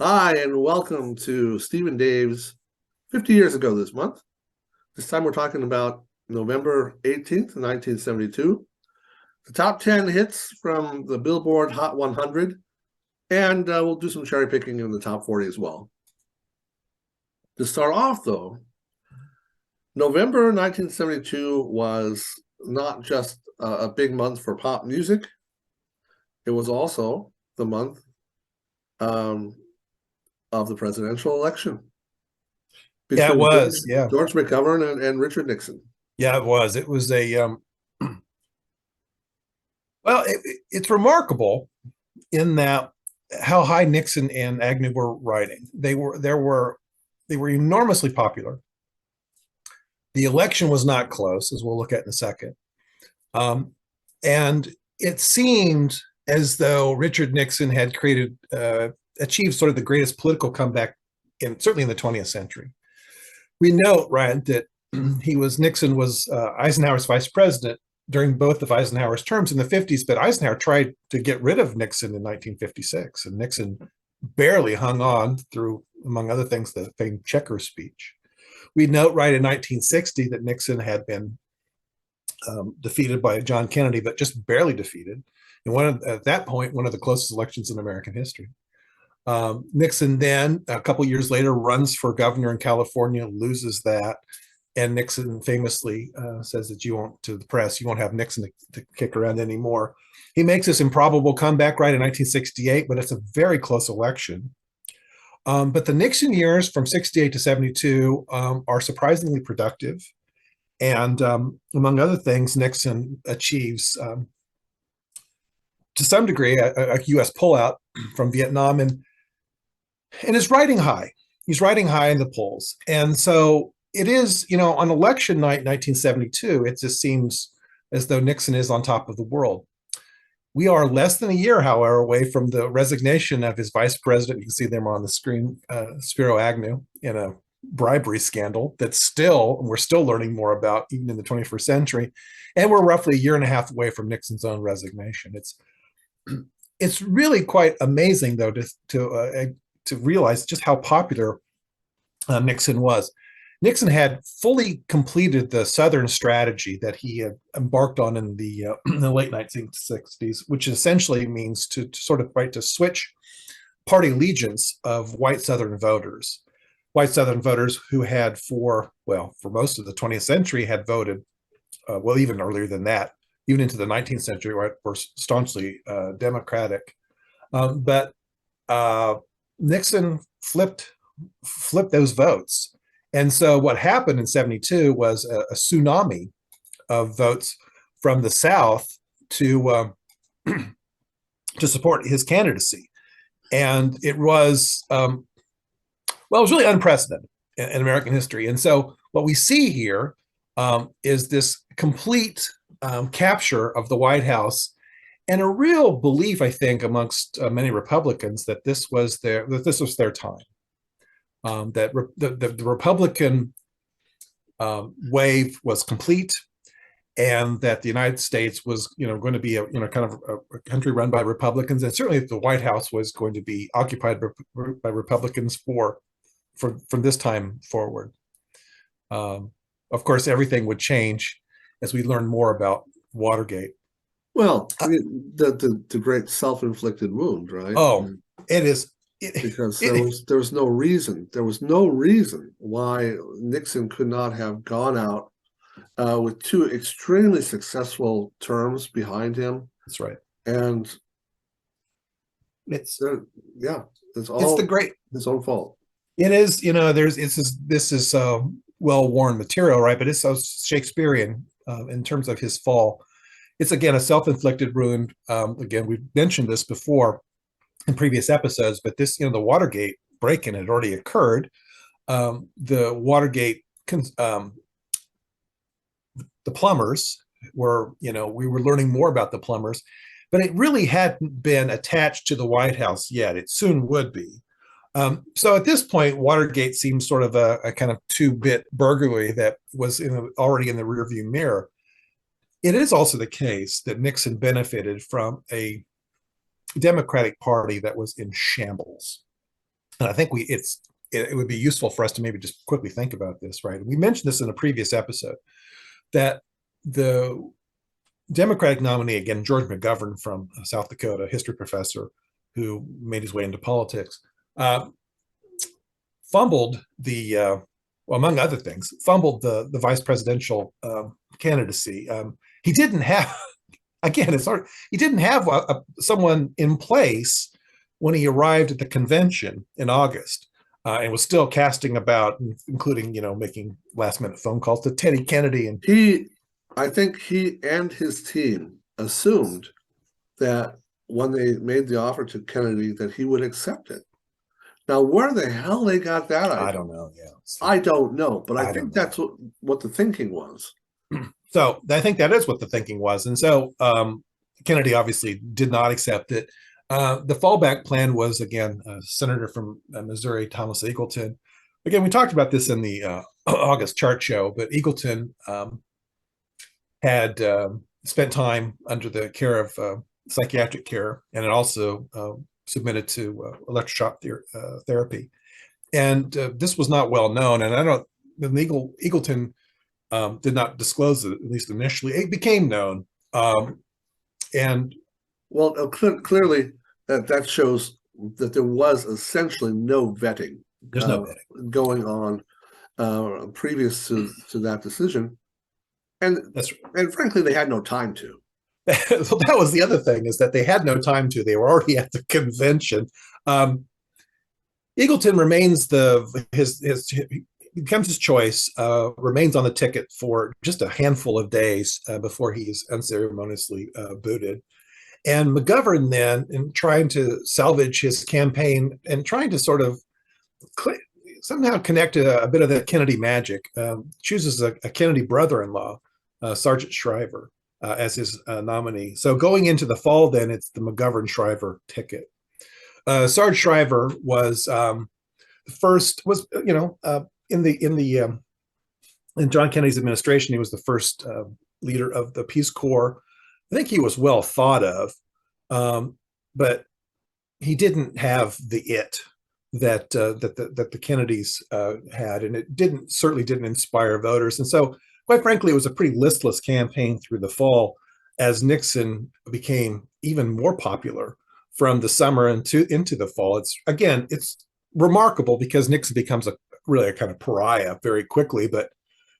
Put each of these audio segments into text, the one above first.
Hi, and welcome to Steve and Dave's 50 years ago this month. This time we're talking about November 18th, 1972, the top 10 hits from the Billboard Hot 100, and we'll do some cherry picking in the top 40 as well. To start off, though, November 1972 was not just a big month for pop music, it was also the month of the presidential election Yeah, it between was. Yeah. George McGovern and Richard Nixon. Yeah, it was. It was well, it's remarkable in that how high Nixon and Agnew were riding. They were enormously popular. The election was not close, as we'll look at in a second. And it seemed as though Richard Nixon had achieved sort of the greatest political comeback certainly in the 20th century. We note, right, that Nixon was Eisenhower's vice president during both of Eisenhower's terms in the 50s, but Eisenhower tried to get rid of Nixon in 1956, and Nixon barely hung on through, among other things, the famed Checkers speech. We note right in 1960 that Nixon had been defeated by John Kennedy, but just barely defeated. And at that point, one of the closest elections in American history. Nixon then, a couple years later, runs for governor in California, loses that. And Nixon famously says that to the press, you won't have Nixon to kick around anymore. He makes this improbable comeback right in 1968, but it's a very close election. But the Nixon years from 68 to 72 are surprisingly productive. And among other things, Nixon achieves, to some degree, a U.S. pullout from Vietnam and is riding high. He's riding high in the polls. And so it is, on election night, 1972, it just seems as though Nixon is on top of the world. We are less than a year, however, away from the resignation of his vice president. You can see them on the screen, Spiro Agnew, in a bribery scandal we're still learning more about even in the 21st century. And we're roughly a year and a half away from Nixon's own resignation. It's really quite amazing, though, to realize just how popular Nixon was. Nixon had fully completed the Southern strategy that he had embarked on in the late 1960s, which essentially means to switch party allegiance of white Southern voters. White Southern voters who had for most of the 20th century had voted, even earlier than that, even into the 19th century, right, were staunchly Democratic. But Nixon flipped those votes. And so what happened in 72 was a tsunami of votes from the South to support his candidacy. And it was, it was really unprecedented in American history. And so what we see here is this complete capture of the White House and a real belief, I think, amongst many Republicans that this was their time. That the Republican wave was complete, and that the United States was, going to be a country run by Republicans, and certainly the White House was going to be occupied by Republicans from this time forward. Of course, everything would change as we learn more about Watergate. Well, the great self-inflicted wound, right? Oh, it is. Because there was no reason why Nixon could not have gone out with two extremely successful terms behind him. That's right. And it's his own fault. It is, this is well-worn material, right? But it's so Shakespearean in terms of his fall. It's, again, a self-inflicted wound. Again, we've mentioned this before in previous episodes, but this, the Watergate break-in had already occurred. The Watergate, the plumbers were, we were learning more about the plumbers, but it really hadn't been attached to the White House yet. It soon would be. So at this point, Watergate seems sort of a kind of two-bit burglary that was already in the rearview mirror. It is also the case that Nixon benefited from a Democratic Party that was in shambles. And I think it would be useful for us to maybe just quickly think about this, right? We mentioned this in a previous episode, that the Democratic nominee, again, George McGovern from South Dakota, history professor who made his way into politics, fumbled well, among other things, fumbled the vice presidential candidacy. He didn't have, again, it's hard. He didn't have someone in place when he arrived at the convention in August, and was still casting about, including, making last minute phone calls to Teddy Kennedy. And I think he and his team assumed that when they made the offer to Kennedy that he would accept it. Now, where the hell they got that idea? I don't know. Yeah, I don't know, but I think know. that's what the thinking was. So I think that is what the thinking was. And so Kennedy obviously did not accept it. The fallback plan was, again, Senator from Missouri, Thomas Eagleton. Again, we talked about this in the August chart show, but Eagleton had spent time under the care of psychiatric care, and it also submitted to electroshock therapy. And this was not well known. And Eagleton did not disclose it, at least initially. It became known. And well, clearly that shows that there was essentially no vetting. There's no vetting going on previous to that decision, and frankly, they had no time to. So that was the other thing, is that they had no time to. They were already at the convention. Eagleton remains becomes his choice, remains on the ticket for just a handful of days before he's unceremoniously booted. And McGovern then, in trying to salvage his campaign and trying to sort of somehow connect a bit of the Kennedy magic, chooses a Kennedy brother-in-law, Sergeant Shriver, as his nominee. So going into the fall, then it's the McGovern-Shriver ticket. Sarge Shriver was the first, in John Kennedy's administration, he was the first leader of the Peace Corps. I think he was well thought of, but he didn't have the it that the Kennedys had, and it certainly didn't inspire voters. And so, quite frankly, it was a pretty listless campaign through the fall, as Nixon became even more popular from the summer into the fall. It's remarkable because Nixon becomes really a kind of pariah very quickly, but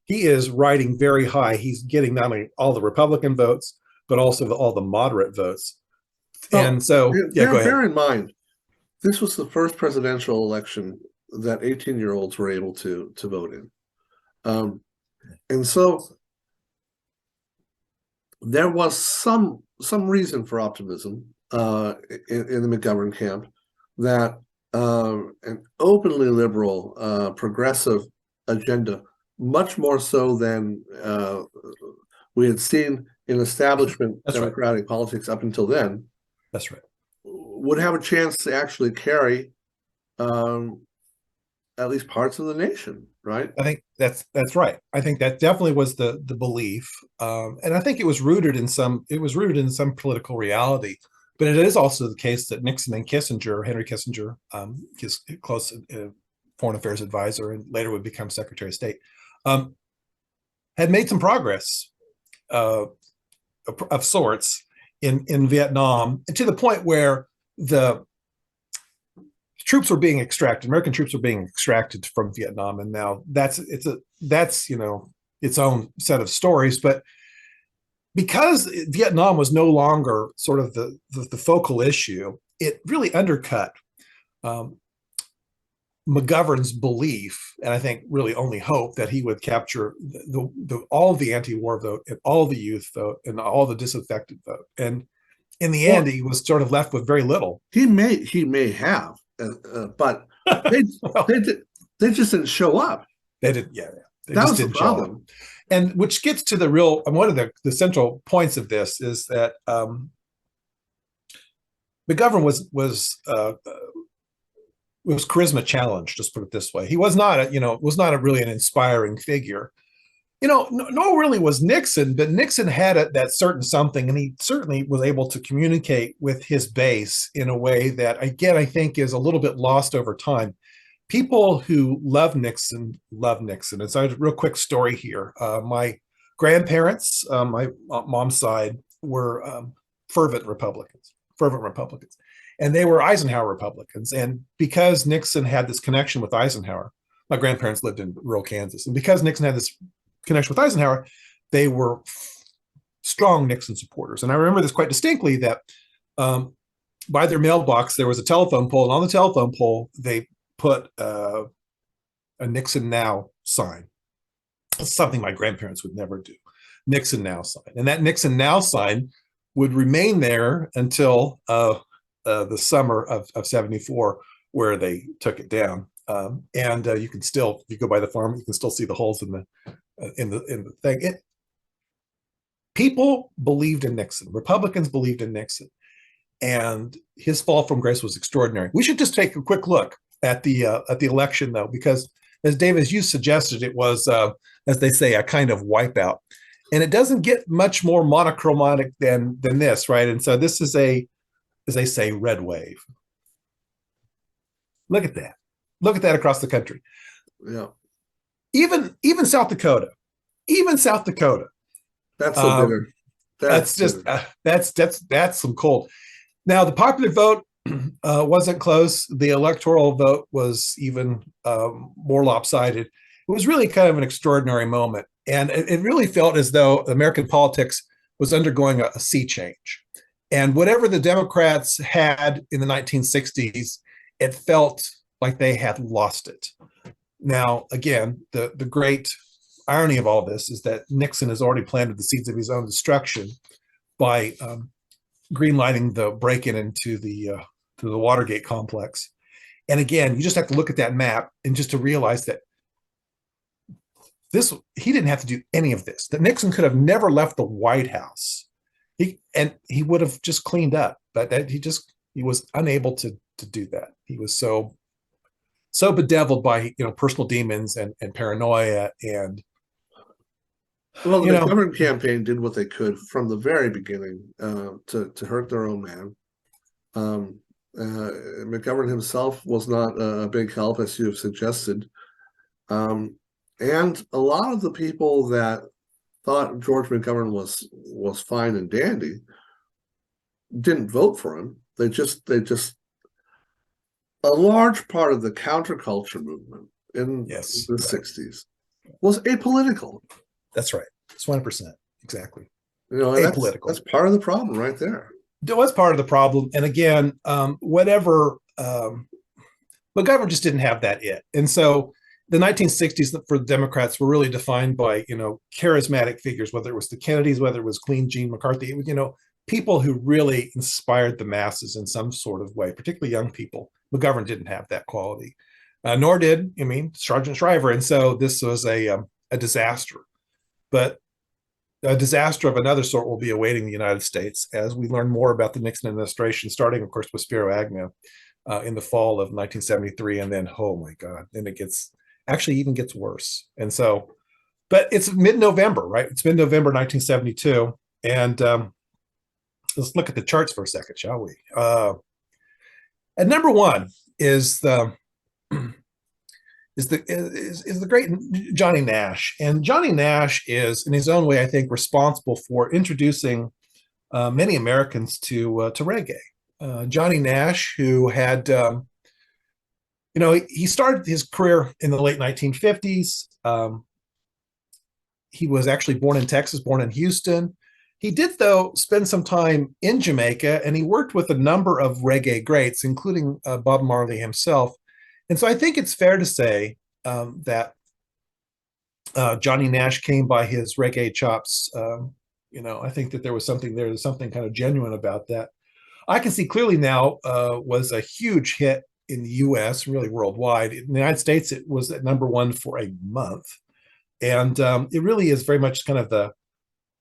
he is riding very high. He's getting not only all the Republican votes, but also all the moderate votes. And so, go ahead. Bear in mind, this was the first presidential election that 18-year-olds were able to vote in. And so there was some reason for optimism in the McGovern camp that an openly liberal, progressive agenda, much more so than we had seen in establishment Democratic politics up until then. That's right. Would have a chance to actually carry at least parts of the nation, right? I think that's right. I think that definitely was the belief, and I think it was rooted in some political reality. But it is also the case that Nixon and Henry Kissinger, his close foreign affairs advisor, and later would become Secretary of State, had made some progress of sorts in Vietnam, to the point where the troops were being extracted. American troops were being extracted from Vietnam, and now that's its own set of stories. But because Vietnam was no longer sort of the focal issue, it really undercut McGovern's belief, and I think really only hope, that he would capture all of the anti-war vote and all the youth vote and all the disaffected vote. And in the end, he was sort of left with very little. He may have, but they just didn't show up. They did, yeah. That was the problem. And which gets to one of the central points of this is that McGovern was charisma challenged, just put it this way. He was not really an inspiring figure. No, really was Nixon, but Nixon had that certain something, and he certainly was able to communicate with his base in a way that, again, I think is a little bit lost over time. People who love Nixon love Nixon. And so, a real quick story here. My grandparents, my mom's side, were fervent Republicans, and they were Eisenhower Republicans. And because Nixon had this connection with Eisenhower, my grandparents lived in rural Kansas, and because Nixon had this connection with Eisenhower, they were strong Nixon supporters. And I remember this quite distinctly, that by their mailbox, there was a telephone pole, and on the telephone pole, they put a Nixon Now sign. That's something my grandparents would never do. Nixon Now sign. And that Nixon Now sign would remain there until the summer of 74, where they took it down. And you can still, if you go by the farm, you can still see the holes in the thing. People believed in Nixon. Republicans believed in Nixon, and his fall from grace was extraordinary. We should just take a quick look at the election, though, because as Dave, as you suggested, it was, as they say, a kind of wipeout, and it doesn't get much more monochromatic than this, right? And so this is a, as they say, red wave. Look at that. Look at that across the country. Yeah. Even South Dakota. That's so bitter. That's just that's some cold. Now, the popular vote wasn't close. The electoral vote was even more lopsided. It was really kind of an extraordinary moment, and it really felt as though American politics was undergoing a sea change. And whatever the Democrats had in the 1960s, it felt like they had lost it. Now, again, the great irony of all this is that Nixon has already planted the seeds of his own destruction by greenlighting the break-in into the Watergate complex. And again, you just have to look at that map and just to realize that he didn't have to do any of this. That Nixon could have never left the White House. He would have just cleaned up, but he was unable to do that. He was so bedeviled by personal demons and paranoia. And well, the McGovern campaign did what they could from the very beginning to hurt their own man. McGovern himself was not a big help, as you have suggested, and a lot of the people that thought George McGovern was fine and dandy didn't vote for him. They just a large part of the counterculture movement in the 60s was apolitical. That's right. It's 100%. Exactly. Apolitical. That's part of the problem right there. It was part of the problem. And again, McGovern just didn't have that it. And so the 1960s for the Democrats were really defined by, charismatic figures, whether it was the Kennedys, whether it was Clean Gene McCarthy, people who really inspired the masses in some sort of way, particularly young people. McGovern didn't have that quality, nor did, Sergeant Shriver. And so this was a disaster. But a disaster of another sort will be awaiting the United States as we learn more about the Nixon administration, starting, of course, with Spiro Agnew in the fall of 1973. And then, oh my God, then it even gets worse. And so, but it's mid-November, right? It's mid-November 1972. And let's look at the charts for a second, shall we? At number one is the great Johnny Nash. And Johnny Nash is, in his own way, I think, responsible for introducing many Americans to reggae. Johnny Nash, who had, he started his career in the late 1950s. He was actually born in Texas, born in Houston. He did, though, spend some time in Jamaica, and he worked with a number of reggae greats, including Bob Marley himself. And so I think it's fair to say that Johnny Nash came by his reggae chops. I think that there was something there. There's something kind of genuine about that. I Can See Clearly Now was a huge hit in the U.S., really worldwide. In the United States, it was at number one for a month. And it really is very much kind of the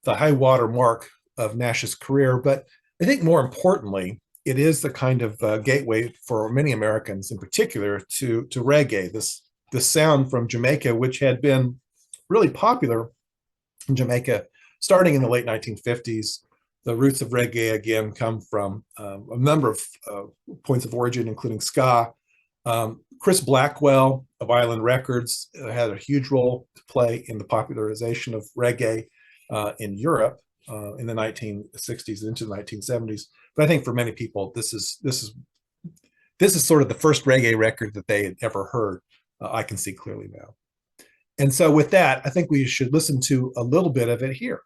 high water mark of Nash's career. But I think more importantly, it is the kind of gateway for many Americans in particular to reggae, this sound from Jamaica, which had been really popular in Jamaica, starting in the late 1950s. The roots of reggae again come from a number of points of origin, including ska. Chris Blackwell of Island Records had a huge role to play in the popularization of reggae in Europe in the 1960s into the 1970s. But I think for many people, this is sort of the first reggae record that they had ever heard. I Can See Clearly Now. And so with that, I think we should listen to a little bit of it here.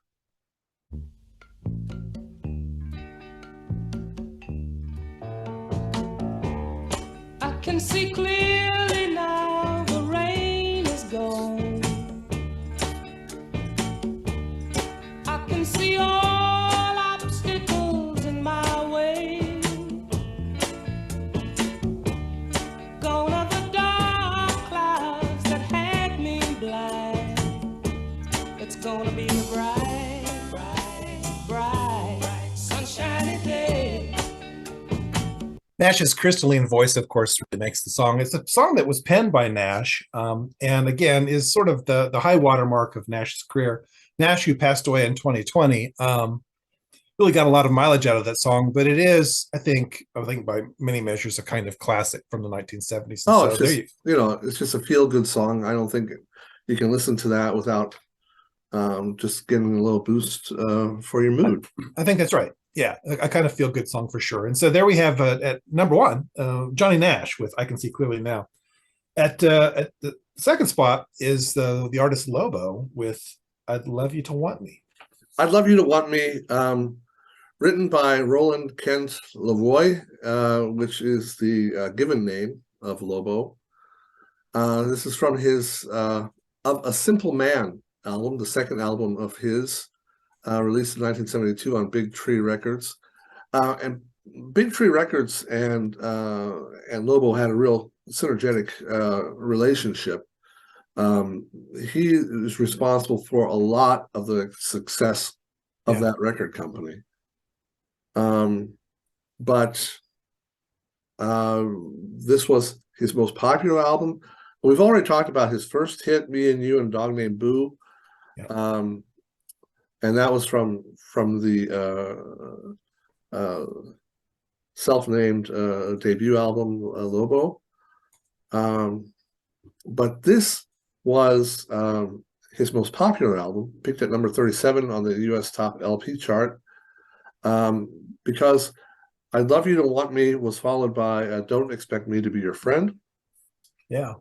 I can see clearly now, the rain is gone. I can see all obstacles in my way. Gone are the dark clouds that had me blind. It's gonna be a bright, bright, bright, sunshiny day. Nash's crystalline voice, of course, really makes the song. It's a song that was penned by Nash, and again is sort of the high watermark of Nash's career. Nash, who passed away in 2020, really got a lot of mileage out of that song. But it is, I think by many measures, a kind of classic from the 1970s. Oh, so it's just it's just a feel-good song. I don't think you can listen to that without just getting a little boost for your mood. I think that's right. Yeah, a kind of feel-good song for sure. And so there we have at number one, Johnny Nash with I Can See Clearly Now. At the second spot is the artist Lobo with I'd Love You to Want Me. I'd Love You to Want Me, written by Rollin Kent Lavoie, which is the given name of Lobo. This is from his Of a Simple Man album, the second album of his, released in 1972 on Big Tree Records. And Big Tree Records and Lobo had a real synergetic relationship. He is responsible for a lot of the success of that record company. But this was his most popular album. We've already talked about his first hit, Me and You and Dog Named Boo. Yeah. And that was from the self-named debut album, Lobo. But this was his most popular album, picked at number 37 on the US Top LP chart, because I'd Love You to Want Me was followed by Don't Expect Me to Be Your Friend. Yeah.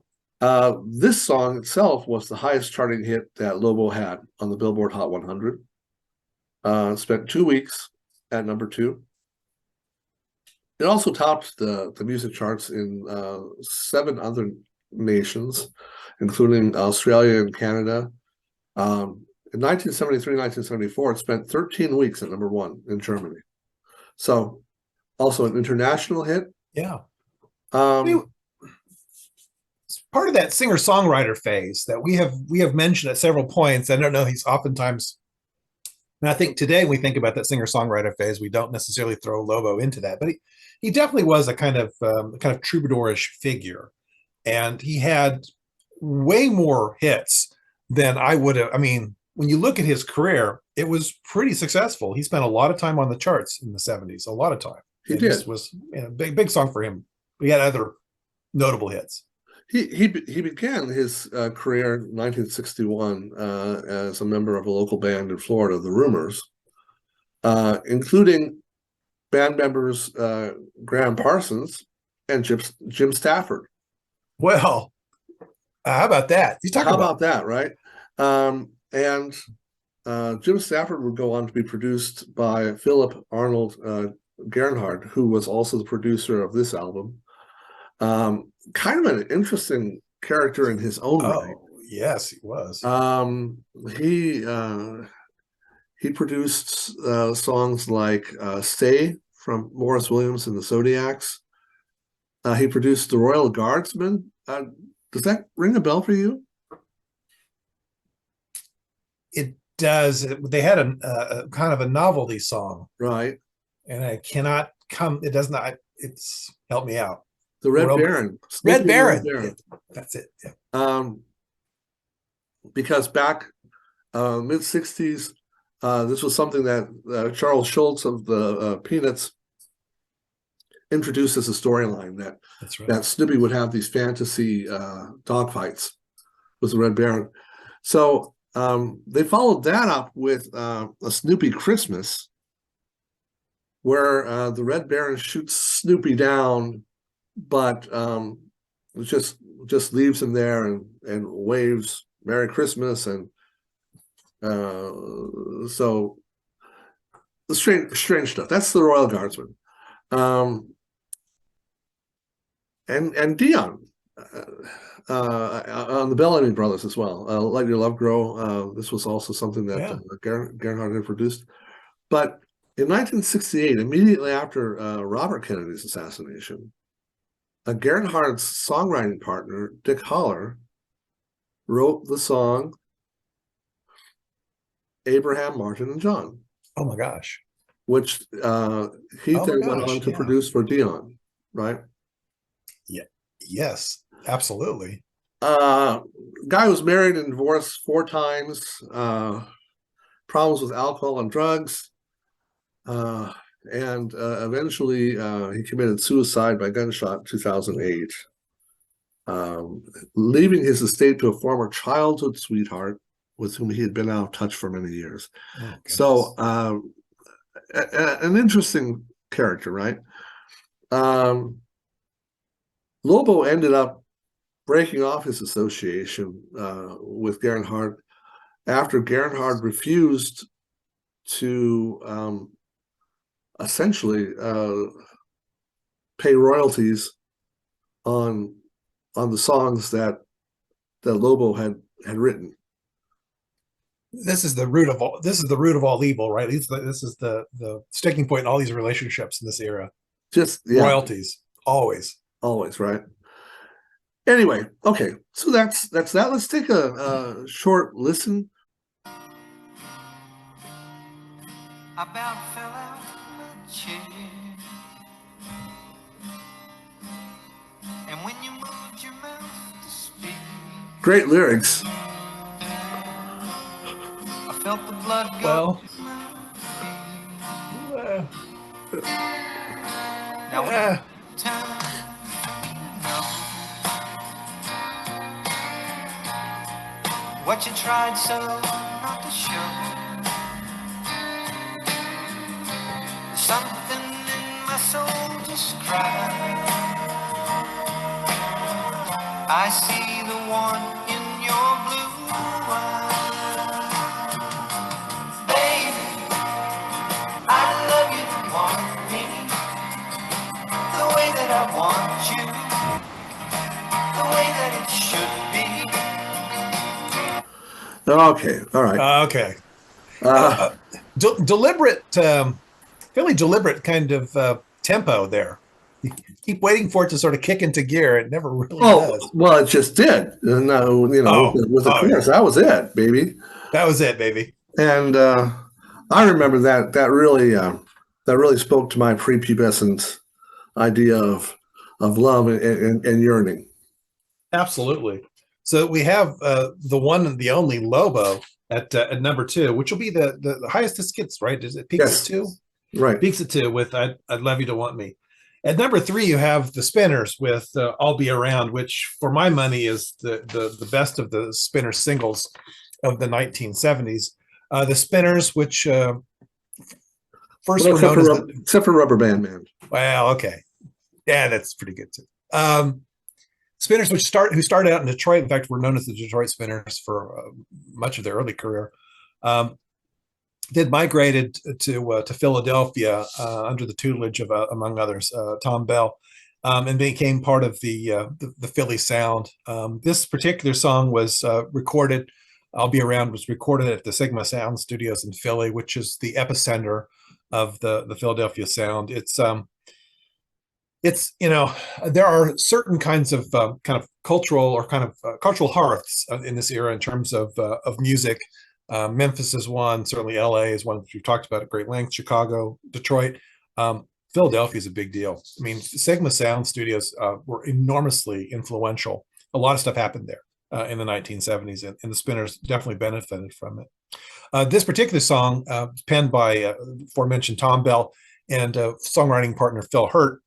This song itself was the highest charting hit that Lobo had on the Billboard Hot 100. Spent 2 weeks at number 2. It also topped the music charts in 7 other nations, including Australia and Canada. In 1973, 1974, it spent 13 weeks at number 1 in Germany. So, also an international hit. Yeah. It's part of that singer-songwriter phase that we have mentioned at several points. I don't know, he's oftentimes, and I think today when we think about that singer-songwriter phase, we don't necessarily throw Lobo into that, but he definitely was a kind of troubadourish figure, and he had way more hits than I would have. I mean, when you look at his career, it was pretty successful. He spent a lot of time on the charts in the 70s, a lot of time. He did. This was a big song for him. We had other notable hits. He began his career in 1961 as a member of a local band in Florida, the Rumors, including band members Graham Parsons and Jim Stafford. Well, how about that? How about that, right? And Jim Stafford would go on to be produced by Philip Arnold Gernhardt, who was also the producer of this album. Kind of an interesting character in his own right. Yes, he was. He produced songs like Stay from Morris Williams and the Zodiacs. He produced The Royal Guardsmen. Does that ring a bell for you? It does. They had a kind of a novelty song. Right. And I cannot come, it does not, it's, help me out. The Red Baron. Red Baron. Yeah, that's it. Yeah. Because back mid 60s. This was something that Charles Schultz of the Peanuts introduced as a storyline, That's right. that Snoopy would have these fantasy dogfights with the Red Baron. So they followed that up with a Snoopy Christmas, where the Red Baron shoots Snoopy down, but just leaves him there and waves Merry Christmas, and so strange stuff. That's the Royal Guardsman, and Dion on the Bellamy Brothers as well. Let Your Love Grow. This was also something that Gernhardt had produced, but in 1968, immediately after Robert Kennedy's assassination, Gernhardt's songwriting partner, Dick Holler, wrote the song Abraham, Martin, and John. Oh my gosh. Which he then went on to produce for Dion, right? Yeah. Yes, absolutely. Guy was married and divorced 4 times, problems with alcohol and drugs, and eventually he committed suicide by gunshot in 2008, leaving his estate to a former childhood sweetheart with whom he had been out of touch for many years. Oh, so an interesting character, right? Lobo ended up breaking off his association with Gernhardt after Gernhardt refused to essentially pay royalties on the songs that Lobo had written. This is the root of all. This is the root of all evil, right? This is the sticking point in all these relationships in this era. Just royalties, always, right? Anyway, okay, so that's that. Let's take a short listen. About fell out of my chair, and when you moved your mouth to speak, great lyrics. I felt the blood go. Now time, what you tried so not to show. Something in my soul just cried. I see the one in your blue eyes. Baby, I love you, want me the way that I want you, the way that it should be. Okay, all right. Okay. Deliberate, fairly deliberate kind of tempo there. You keep waiting for it to sort of kick into gear. It never really does. Well, it just did. No, with the chorus, that was it, baby. That was it, baby. And I remember that really spoke to my prepubescent idea of love and yearning. Absolutely. So we have the one and the only Lobo at number 2, which will be the highest this gets, right? Is it peaks at 2? Right. Peaks at 2 with I'd Love You to Want Me. At number 3, you have the Spinners with I'll Be Around, which for my money is the best of the Spinner singles of the 1970s. The Spinners, which first were known as except for Rubber Band Man. Well, okay. Yeah, that's pretty good too. Spinners, who started out in Detroit, in fact, were known as the Detroit Spinners for much of their early career. Did migrated to Philadelphia under the tutelage of, among others, Tom Bell, and became part of the Philly sound. This particular song was recorded. I'll Be Around was recorded at the Sigma Sound Studios in Philly, which is the epicenter of the Philadelphia sound. It's there are certain kinds of kind of cultural or kind of cultural hearths in this era in terms of music. Memphis is one, certainly LA is one that we've talked about at great length, Chicago, Detroit. Philadelphia is a big deal. I mean, Sigma Sound Studios were enormously influential. A lot of stuff happened there. in the 1970s, and the Spinners definitely benefited from it. This particular song, penned by aforementioned Tom Bell and songwriting partner Phil Hurt,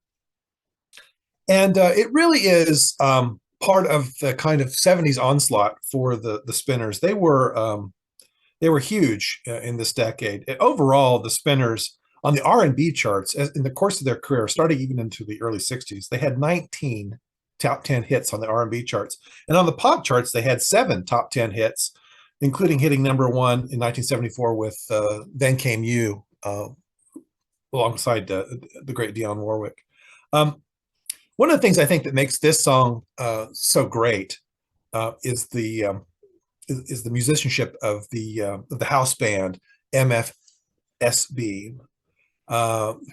and it really is part of the kind of 70s onslaught for the Spinners. They were huge in this decade. Overall, the Spinners on the R&B charts in the course of their career, starting even into the early 60s, they had 19 top 10 hits on the R&B charts. And on the pop charts, they had 7 top 10 hits, including hitting number 1 in 1974 with Then Came You, alongside the great Dionne Warwick. One of the things I think that makes this song so great is the musicianship of the house band MFSB,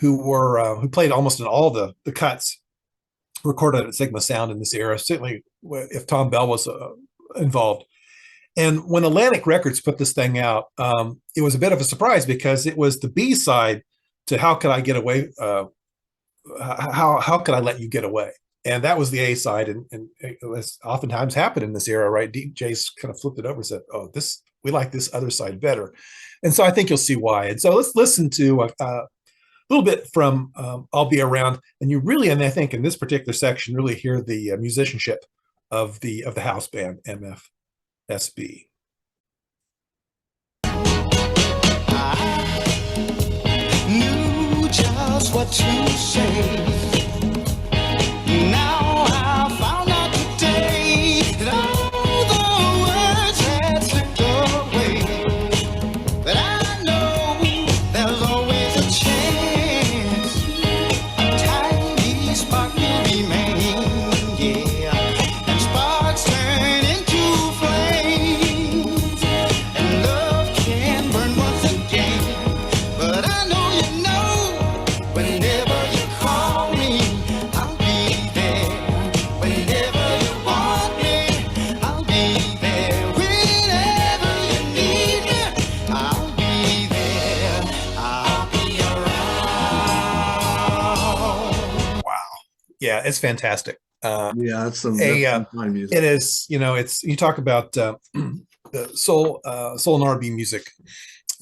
who played almost in all the cuts recorded at Sigma Sound in this era. Certainly, if Tom Bell was involved. And when Atlantic Records put this thing out, it was a bit of a surprise because it was the B side to "How Could I Get Away." How could I let you get away? And that was the A side, and as oftentimes happened in this era, right? DJs kind of flipped it over and said, "Oh, we like this other side better," and so I think you'll see why. And so let's listen to a little bit from "I'll Be Around," and you really, and I think in this particular section, really hear the musicianship of the house band MFSB. Just what to say. Now I found out today that all the words had slipped away. But I know there's always a chance. A tiny spark will remain, yeah. And sparks turn into flames. And love can burn once again. But I know you know. Whenever you call me, I'll be there. Whenever you want me, I'll be there. Whenever you need me, I'll be there. I'll be around. Wow, yeah, it's fantastic. Yeah, that's some fine music. It is, it's, you talk about the soul and R&B music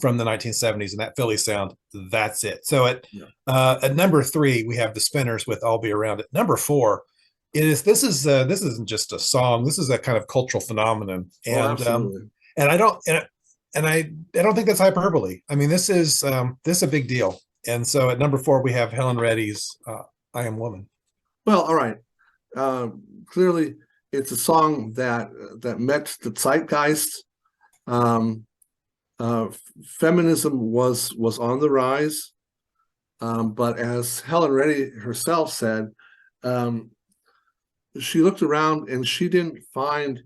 from the 1970s and that Philly sound. That's it. So at number 3, we have the Spinners with "I'll Be Around." At number 4, this isn't just a song. This is a kind of cultural phenomenon, and I don't think that's hyperbole. I mean, this is a big deal. And so at number 4, we have Helen Reddy's "I Am Woman." Well, all right. Clearly, it's a song that met the zeitgeist. Feminism was on the rise, but as Helen Reddy herself said, she looked around and she didn't find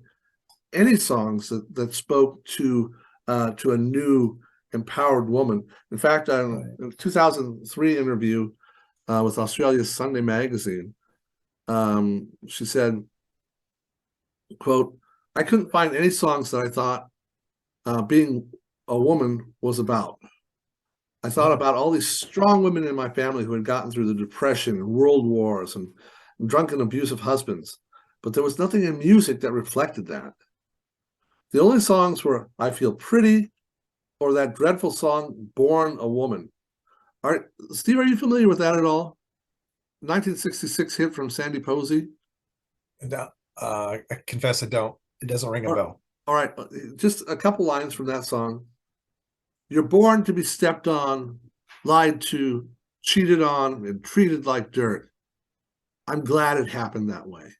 any songs that spoke to a new empowered woman. In fact, in a 2003 interview with Australia's Sunday magazine, she said, quote, "I couldn't find any songs that I thought being a woman was about. I thought about all these strong women in my family who had gotten through the Depression and world wars and drunken, abusive husbands, but there was nothing in music that reflected that. The only songs were 'I Feel Pretty' or that dreadful song 'Born a Woman.'" All right, Steve, are you familiar with that at all? 1966 hit from Sandy Posey. I confess I don't. It doesn't ring a bell. All right, just a couple lines from that song. "You're born to be stepped on, lied to, cheated on, and treated like dirt. I'm glad it happened that way."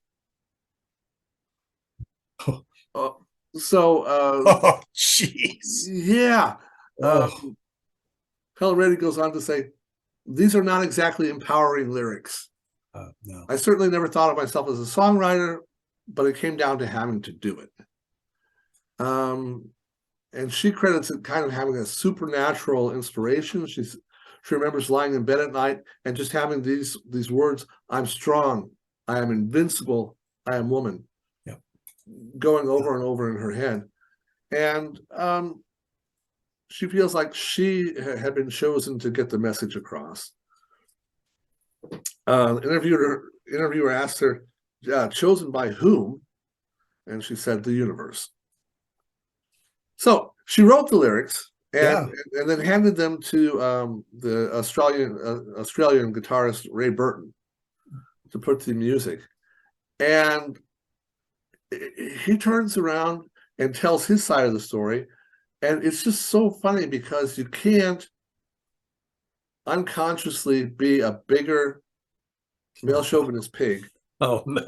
Oh, jeez. Yeah. Oh. Helen Reddy goes on to say, "These are not exactly empowering lyrics. No. I certainly never thought of myself as a songwriter, but it came down to having to do it." And she credits it kind of having a supernatural inspiration. She remembers lying in bed at night and just having these words, "I'm strong, I am invincible, I am woman," going over and over in her head. And she feels like she had been chosen to get the message across. Interviewer asked her, chosen by whom? And she said, the universe. So she wrote the lyrics and then handed them to the Australian guitarist Ray Burton to put to the music. And he turns around and tells his side of the story. And it's just so funny because you can't unconsciously be a bigger male chauvinist pig. Oh no.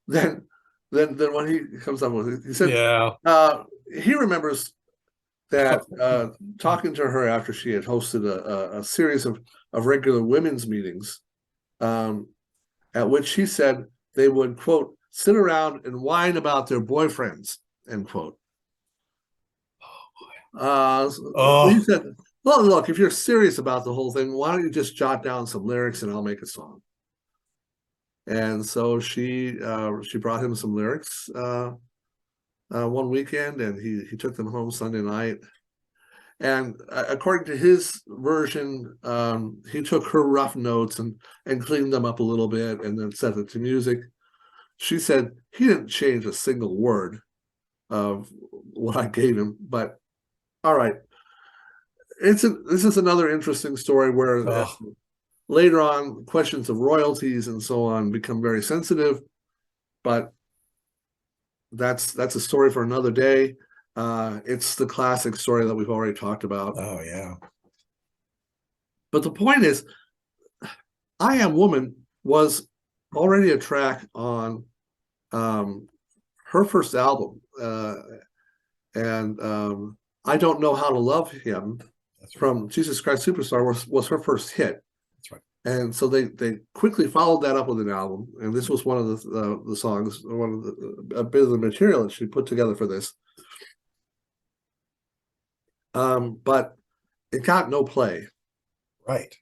Than what he comes up with. He said, he remembers that talking to her after she had hosted a series of regular women's meetings, at which he said they would, quote, sit around and whine about their boyfriends, end quote. So he said, well, look, if you're serious about the whole thing, why don't you just jot down some lyrics and I'll make a song. And so she brought him some lyrics one weekend, and he took them home Sunday night. And according to his version, he took her rough notes and cleaned them up a little bit and then set it to music. She said he didn't change a single word of what I gave him, but all right. This is another interesting story where later on questions of royalties and so on become very sensitive, but that's a story for another day. It's the classic story that we've already talked about. Oh yeah. But the point is, I Am Woman was already a track on her first album, and I Don't Know How to Love Him from Jesus Christ Superstar was her first hit. That's right. And so they quickly followed that up with an album, and this was one of the songs, one of a bit of the material that she put together for this. But it got no play. Right.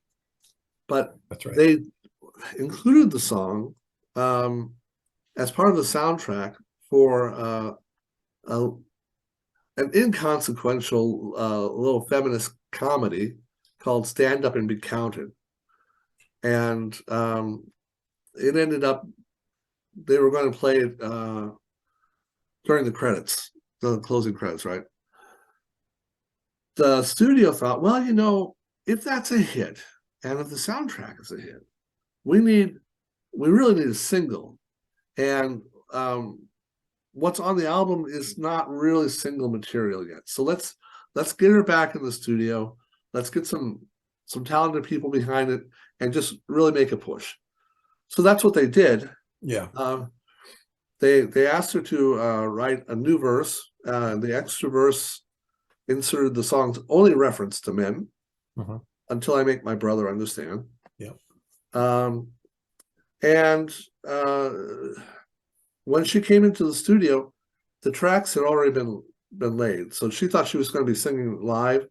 But that's right. They included the song as part of the soundtrack for an inconsequential little feminist comedy called Stand Up and Be Counted. And it ended up, they were going to play it during the credits, the closing credits, right? The studio thought, well, you know, if that's a hit, and if the soundtrack is a hit, we really need a single. And what's on the album is not really single material yet. So let's get her back in the studio. Let's get some talented people behind it and just really make a push. So that's what they did. Yeah. They asked her to write a new verse. The extra verse inserted the song's only reference to men, Until I Make My Brother Understand. Yeah. And when she came into the studio, the tracks had already been laid. So she thought she was going to be singing live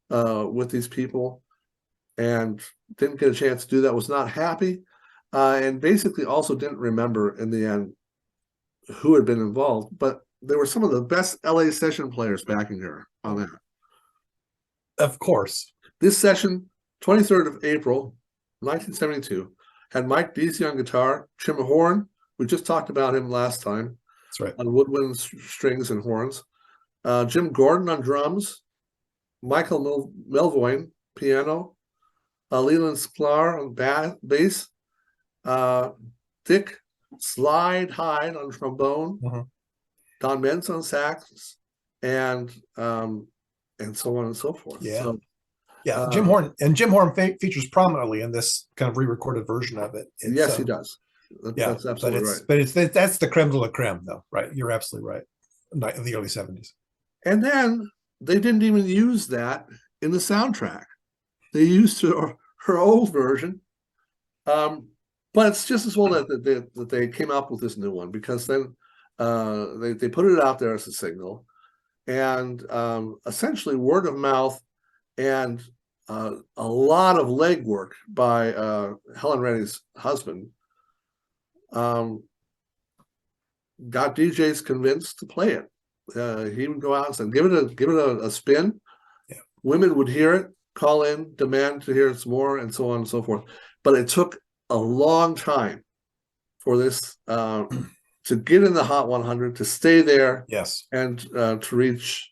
with these people, and didn't get a chance to do that, was not happy, and basically also didn't remember in the end who had been involved. But there were some of the best LA session players backing her on that. Of course. This session, 23rd of April, 1972, had Mike Deasy on guitar, Jim Horn, we just talked about him last time. That's right. On woodwind strings and horns. Jim Gordon on drums, Michael Melvoin, piano, Leland Sklar on bass, Dick Slide Hyde on trombone, Don Mentz on sax, and so on and so forth. Yeah. So, Jim Horn features prominently in this kind of re-recorded version of it. Yes, he does. That's absolutely right. But that's the creme de la creme, though, right? You're absolutely right. In the early 70s. And then they didn't even use that in the soundtrack. They used her old version. But it's just as well that they came up with this new one, because then they put it out there as a single, and essentially word of mouth and a lot of legwork by Helen Reddy's husband got DJs convinced to play it. He would go out and say, give it a spin. Yeah. Women would hear it, call in, demand to hear it some more, and so on and so forth. But it took a long time for this to get in the Hot 100, to stay there, Yes. and to reach.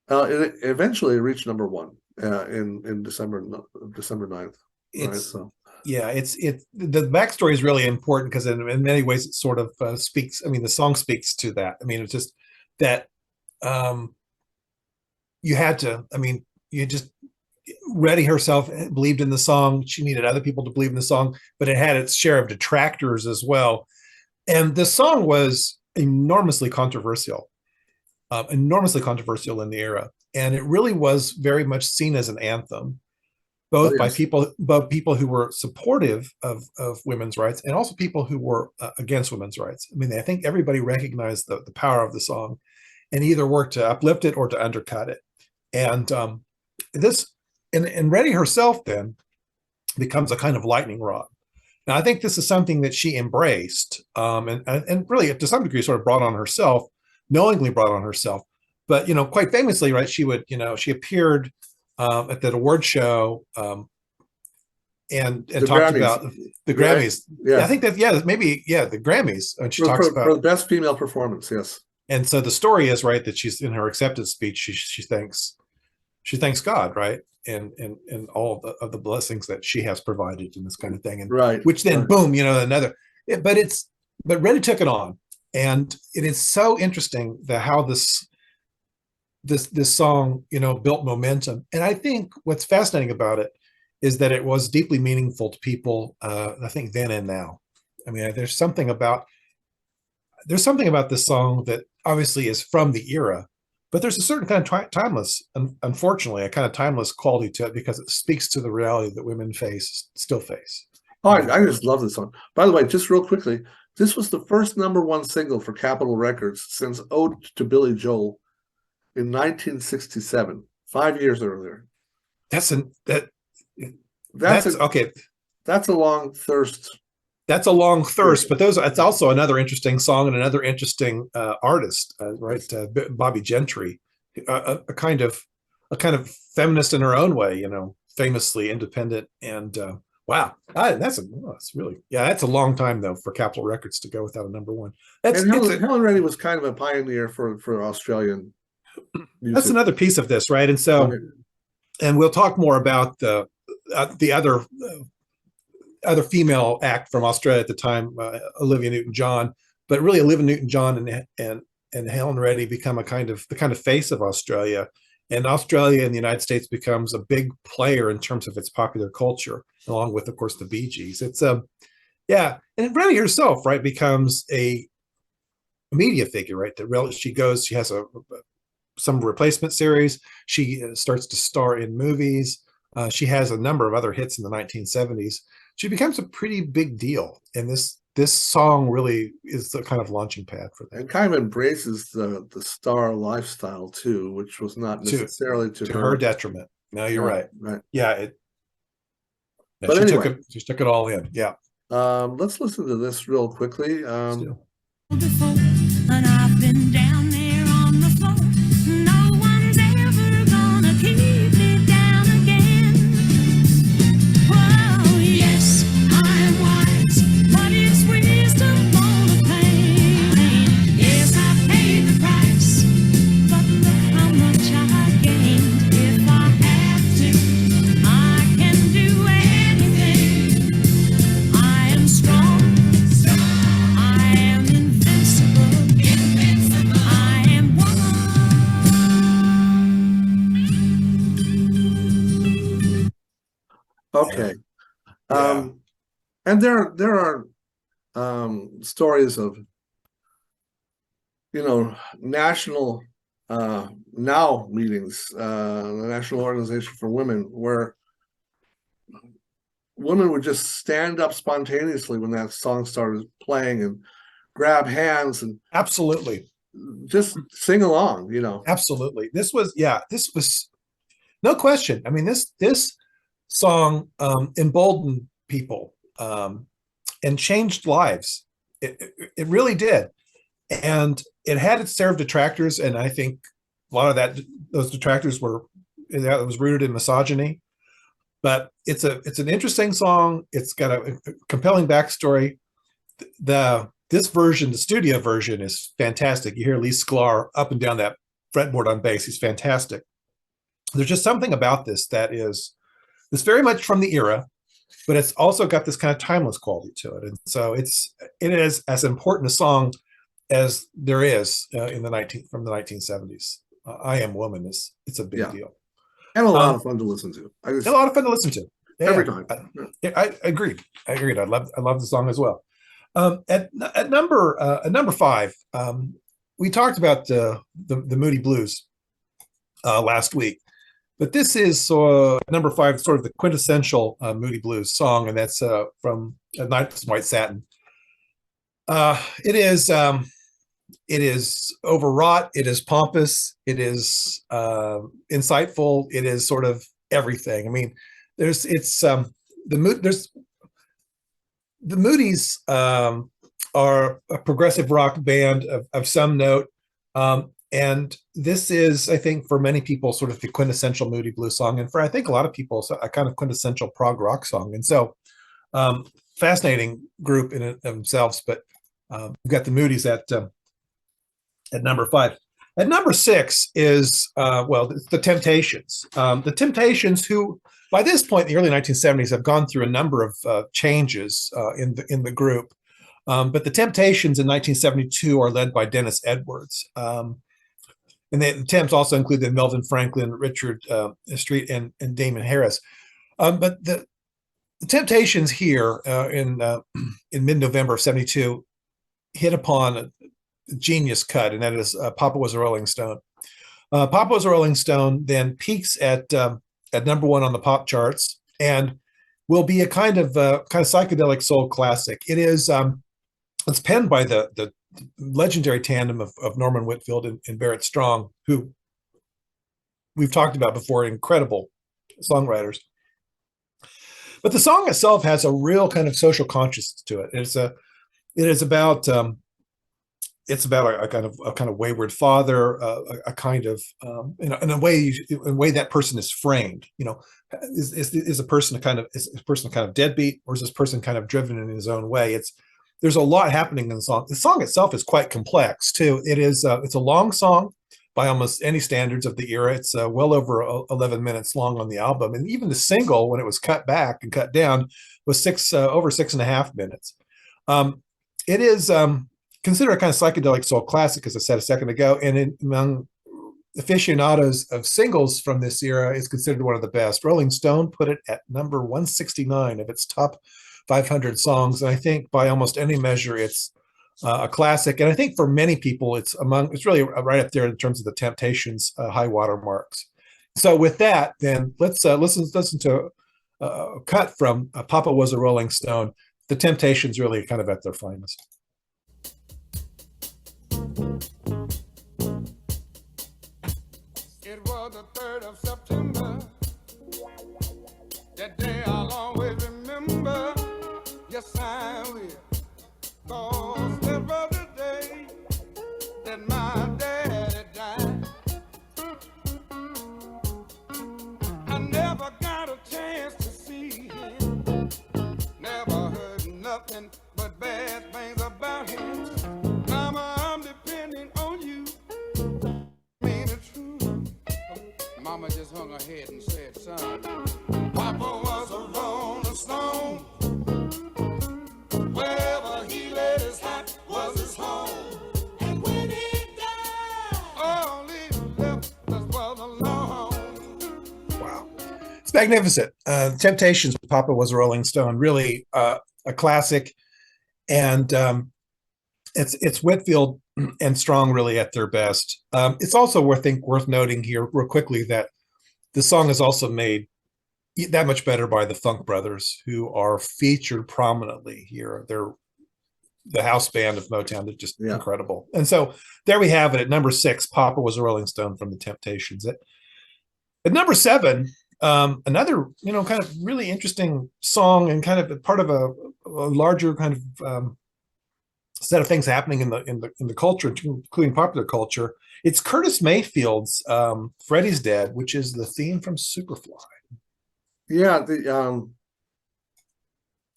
It eventually reached number one in December 9th. Right, It's so yeah, it's the backstory is really important because in many ways it sort of speaks. I mean, the song speaks to that. I mean, it's just that you had to. I mean, you just Reddy herself believed in the song. She needed other people to believe in the song, but it had its share of detractors as well. And the song was enormously controversial in the era, and it really was very much seen as an anthem, both by people who were supportive of women's rights and also people who were against women's rights. I mean, I think everybody recognized the power of the song and either worked to uplift it or to undercut it. And and Reddy herself then becomes a kind of lightning rod. Now, I think this is something that she embraced and really to some degree sort of brought on herself, knowingly brought on herself. But, quite famously, right, she appeared at that award show and talked Grammys. about the Grammys. Yeah. I think that, the Grammys. And she talks about for the best female performance. Yes. And so the story is, right, that she's in her acceptance speech, she thanks God, right? And all of the blessings that she has provided and this kind of thing. And right. Which then, right. boom, another. But Reddy took it on. And it is so interesting how this song, built momentum. And I think what's fascinating about it is that it was deeply meaningful to people, I think then and now. I mean, there's something about this song that obviously is from the era, but there's a certain kind of timeless, unfortunately, a kind of timeless quality to it because it speaks to the reality that women still face. Oh, I just love this song. By the way, just real quickly, this was the first number-one single for Capitol Records since Ode to Billy Joel in 1967, 5 years earlier. That's okay. That's a long thirst. That's a long thirst, but it's also another interesting song and another interesting artist, right? Bobby Gentry, a kind of feminist in her own way, famously independent. And wow, that's a long time though for Capitol Records to go without a number one. Helen Reddy was kind of a pioneer for Australian music. That's another piece of this, right? And so, and we'll talk more about the other female act from Australia at the time, Olivia Newton-John. But really, Olivia Newton-John and Helen Reddy become the kind of face of Australia, and Australia and the United States becomes a big player in terms of its popular culture, along with, of course, the Bee Gees. It's and Reddy herself, right, becomes a media figure, right? She has some replacement series. She starts to star in movies. She has a number of other hits in the 1970s. She becomes a pretty big deal, and this song really is the kind of launching pad for that. And kind of embraces the star lifestyle too, which was not necessarily to her detriment. No, you're right. Right. Yeah. But anyway, she took it all in. Yeah. Let's listen to this real quickly. Before, and I've been down there on the floor. No one's ever gonna keep me down again. Whoa, yes, I'm wise, but it's wisdom for the pain. Yes, I paid the price, but look how much I gained. If I have to, I can do anything. I am strong. I am invincible. I am one. Okay. Yeah. And there are stories of national NOW meetings, the National Organization for Women, where women would just stand up spontaneously when that song started playing and grab hands and Absolutely. just sing along, Absolutely. This was no question. I mean, this song emboldened people and changed lives. It really did. And it had its share of detractors, and I think a lot of those detractors it was rooted in misogyny. But it's an interesting song. It's got a compelling backstory. The this version, the studio version, is fantastic. You hear Lee Sklar up and down that fretboard on bass. He's fantastic. There's just something about this that is very much from the era, but it's also got this kind of timeless quality to it. And so it is as important a song as there is from the 1970s. I Am Woman it's a big deal. And a lot of fun to listen to. A lot of fun to listen to. Yeah, every time. I agreed. I love the song as well. At number 5, we talked about the Moody Blues last week, but this is number 5, sort of the quintessential Moody Blues song, and that's from Night White Satin. It is overwrought. It is pompous. It is insightful. It is sort of everything. I mean, the Moodies are a progressive rock band of some note, and this is, I think, for many people, sort of the quintessential Moody Blues song, and for I think a lot of people, a kind of quintessential prog rock song. And so, fascinating group in it themselves. But we've got the Moodies at number 5. At number 6 is it's the Temptations. The Temptations, who by this point in the early 1970s have gone through a number of changes in the group, but the Temptations in 1972 are led by Dennis Edwards, and the Temps also included Melvin Franklin, Richard Street, and Damon Harris. But the Temptations here in mid-November of '72 hit upon a genius cut, and that is Papa Was a Rolling Stone. Papa Was a Rolling Stone then peaks at number 1 on the pop charts and will be a kind of psychedelic soul classic. It is it's penned by the legendary tandem of Norman Whitfield and Barrett Strong, who we've talked about before, incredible songwriters. But the song itself has a real kind of social consciousness to it. It is about a kind of wayward father, a kind of in a way that person is framed. Is a person kind of deadbeat, or is this person kind of driven in his own way? There's a lot happening in the song. The song itself is quite complex too. It's a long song by almost any standards of the era. It's well over 11 minutes long on the album, and even the single, when it was cut back and cut down, was over 6.5 minutes. It is considered a kind of psychedelic soul classic, as I said a second ago, and among aficionados of singles from this era, is considered one of the best. Rolling Stone put it at number 169 of its top 500 songs, and I think by almost any measure, it's a classic. And I think for many people, it's really right up there in terms of the Temptations' high water marks. So with that, then let's listen to a cut from Papa Was a Rolling Stone. The Temptations really kind of at their finest. It was the 3rd of September. That day I'll always remember. Yes, I will. 'Cause that was the day that my daddy died. I never got a chance to see him. Never heard nothing but bad things about him. Mama, I'm depending on you. Mean it true. Mama just hung her head and said, son, Papa was a rolling stone. Wherever he laid his hat was his home. And when he died, all he left us was alone. Wow. It's magnificent. Temptations, Papa Was a Rolling Stone, really a classic. And it's Whitfield and Strong really at their best. It's also worth noting here real quickly that the song is also made that much better by the Funk Brothers, who are featured prominently here. They're the house band of Motown. They're just incredible. And so there we have it at number 6. Papa Was a Rolling Stone from the Temptations. At number 7, another kind of really interesting song and kind of part of a larger kind of set of things happening in the culture, including popular culture. It's Curtis Mayfield's "Freddie's Dead," which is the theme from Superfly. Yeah, the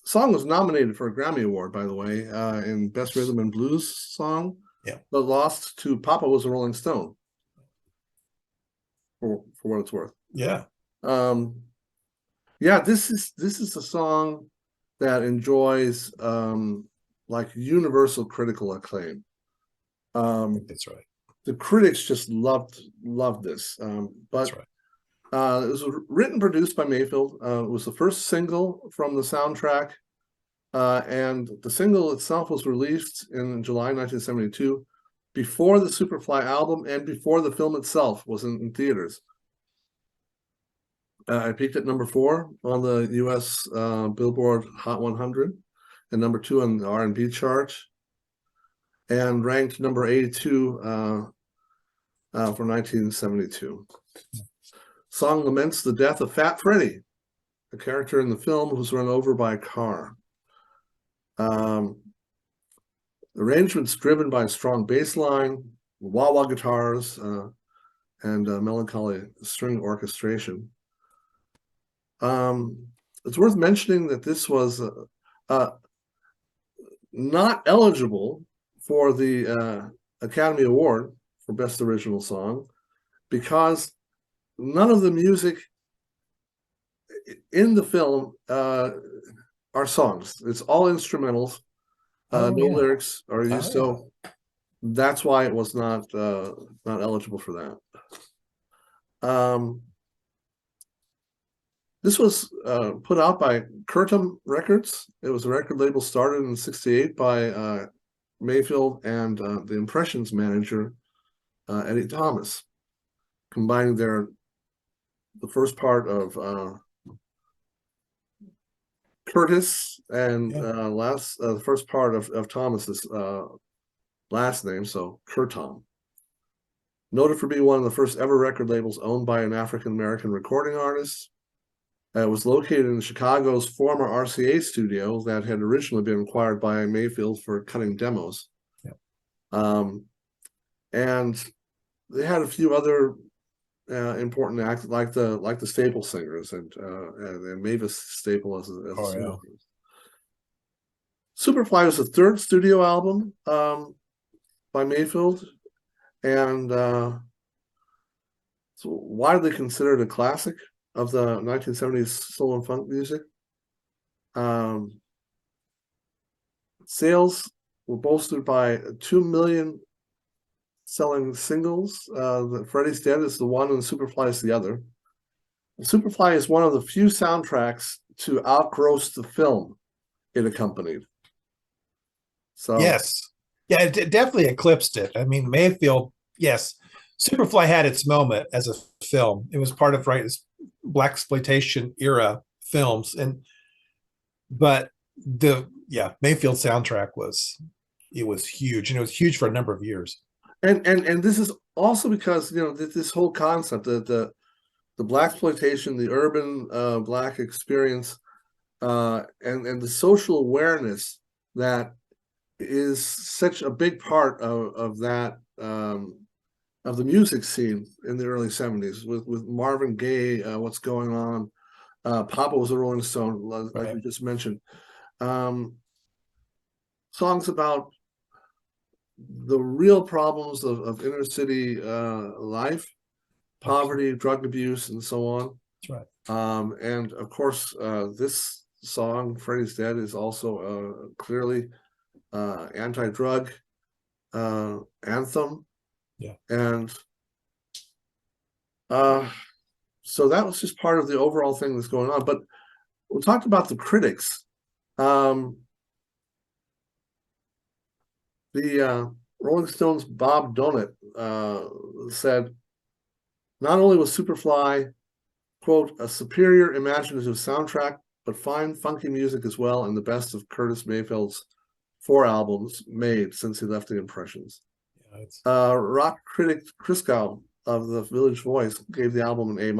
song was nominated for a Grammy Award, by the way, in Best Rhythm and Blues Song. Yeah. But lost to Papa Was a Rolling Stone. For what it's worth. Yeah. Yeah, this is a song that enjoys like universal critical acclaim. That's right. The critics just loved this. But That's right. it was written and produced by Mayfield. It was the first single from the soundtrack, and the single itself was released in July 1972, before the Superfly album and before the film itself was in theaters. I peaked at number 4 on the U.S. Billboard Hot 100, and number 2 on the R&B chart, and ranked number 82 for 1972. Song laments the death of Fat Freddie, a character in the film who was run over by a car. Arrangements driven by a strong bass line, wah-wah guitars, and melancholy string orchestration. It's worth mentioning that this was not eligible for the Academy Award for Best Original Song because none of the music in the film are songs. It's all instrumentals. No lyrics are used, so that's why it was not eligible for that. This was put out by Curtom Records. It was a record label started in '68 by Mayfield and the Impressions manager Eddie Thomas, combining the first part of Curtis and the first part of Thomas's last name, so Curtom. Noted for being one of the first ever record labels owned by an African American recording artist. It was located in Chicago's former RCA studio that had originally been acquired by Mayfield for cutting demos. And they had a few other important acts, like the Staple Singers and Mavis Staple as Superfly was the third studio album by Mayfield, and it's widely considered a classic of the 1970s soul and funk music. Sales were bolstered by 2 million selling singles. Freddie's Dead is the one and Superfly is the other. Superfly is one of the few soundtracks to outgross the film it accompanied. So yes. Yeah, it definitely eclipsed it. I mean, Mayfield, yes. Superfly had its moment as a film. It was part of this blaxploitation era films, but Mayfield soundtrack was huge, and it was huge for a number of years. And this is also because this whole concept, the blaxploitation, the urban black experience, and the social awareness that is such a big part of that of the music scene in the early 70s with Marvin Gaye, What's Going On, Papa Was a Rolling Stone, like we just mentioned. Songs about the real problems of inner city life, poverty, drug abuse, and so on. That's right. And of course, this song, Freddie's Dead, is also clearly anti-drug anthem. Yeah. And so that was just part of the overall thing that's going on. But we talked about the critics. The Rolling Stones' Bob Donat said, not only was Superfly, quote, a superior imaginative soundtrack, but fine funky music as well, and the best of Curtis Mayfield's 4 albums made since he left the Impressions. Rock critic Chriskow of the Village Voice gave the album an A-.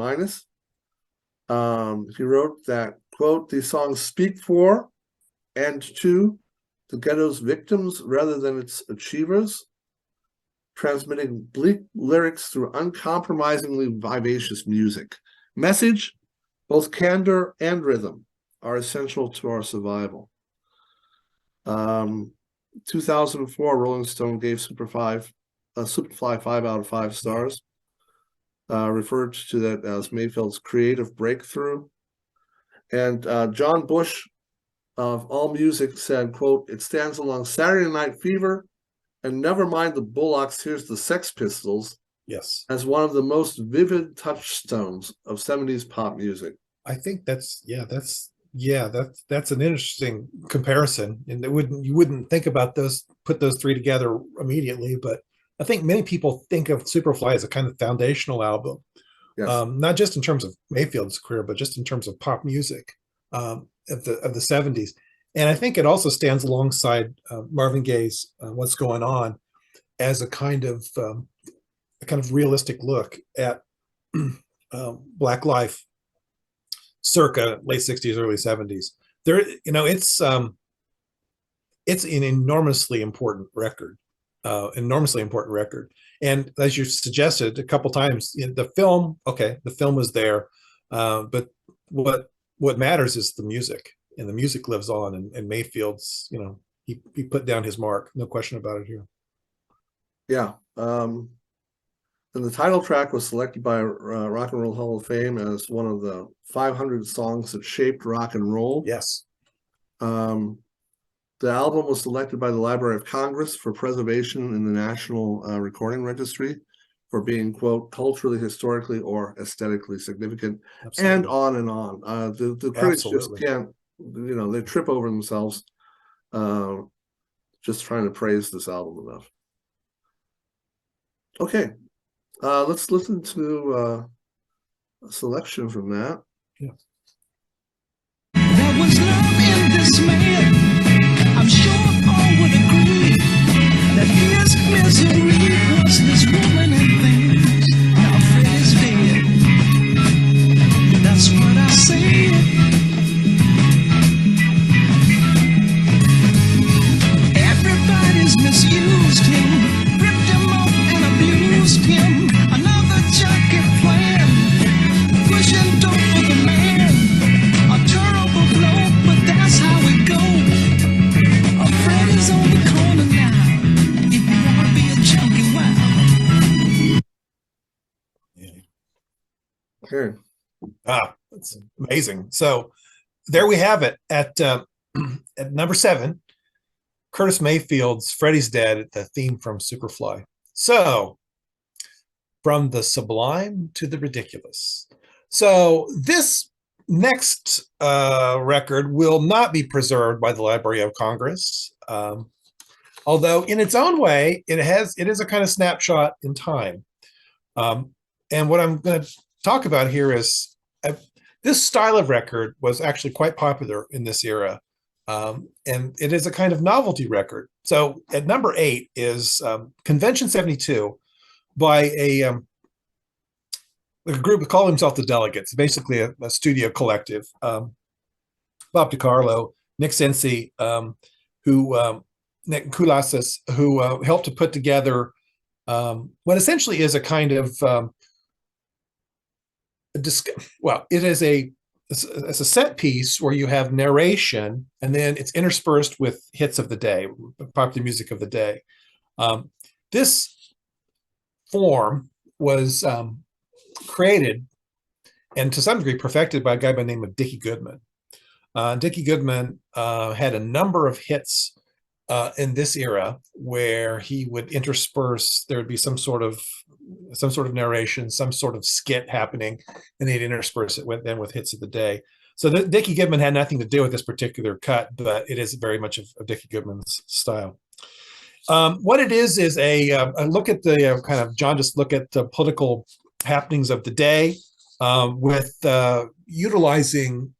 He wrote that, quote, these songs speak for and to the ghetto's victims rather than its achievers, transmitting bleak lyrics through uncompromisingly vivacious music. Message, both candor and rhythm. are essential to our survival. 2004, Rolling Stone gave Superfly 5 out of 5 stars, referred to that as Mayfield's creative breakthrough. And John Bush of AllMusic said, quote, "It stands along Saturday Night Fever and Never Mind the Bullocks, Here's the Sex Pistols Yes. as one of the most vivid touchstones of 70s pop music." I think that's an interesting comparison, and you wouldn't think about put those three together immediately, but I think many people think of Superfly as a kind of foundational album, Yes. not just in terms of Mayfield's career, but just in terms of pop music of the 70s. And I think it also stands alongside Marvin Gaye's "What's Going On" as a kind of realistic look at Black life circa late 60s, early 70s. There, it's an enormously important record. And as you suggested a couple times, the film was there, but what matters is the music, and the music lives on, and Mayfield's, he put down his mark, no question about it here. Yeah. And the title track was selected by Rock and Roll Hall of Fame as one of the 500 songs that shaped rock and roll. Yes. The album was selected by the Library of Congress for preservation in the National Recording Registry for being, quote, culturally, historically, or aesthetically significant, Absolutely. and on and on. The critics just Absolutely. can't, they trip over themselves just trying to praise this album enough. Okay. Let's listen to a selection from that. Yeah. There was love in this man. I'm sure all would agree that his misery was his woman and things. Now Freddie's dead. That's what I said. Everybody's misused him, ripped him off and abused him. Another junkie plan, pushing dope for the man. A terrible blow, but that's how it goes. Freddie's on the corner now. If you wanna be a junkie, wow. Okay. That's amazing. So there we have it at number 7, Curtis Mayfield's "Freddie's Dead," the theme from Superfly. So from the sublime to the ridiculous. So this next record will not be preserved by the Library of Congress, although in its own way, it is a kind of snapshot in time. And what I'm going to talk about here is this style of record was actually quite popular in this era, and it is a kind of novelty record. So at number 8 is Convention 72 by a group that called themselves the Delegates, basically a studio collective. Bob DiCarlo, Nick Sensi, Nick Koulassis, who helped to put together what essentially is a kind of it is it's a set piece where you have narration and then it's interspersed with hits of the day, popular music of the day. This form was created and to some degree perfected by a guy by the name of Dickie Goodman. Dickie Goodman had a number of hits in this era where he would intersperse, there would be some sort of narration, some sort of skit happening, and they'd intersperse it with hits of the day. So Dickie Goodman had nothing to do with this particular cut, but it is very much of Dickie Goodman's style. What it is a look at the kind of, John just look at the political happenings of the day with utilizing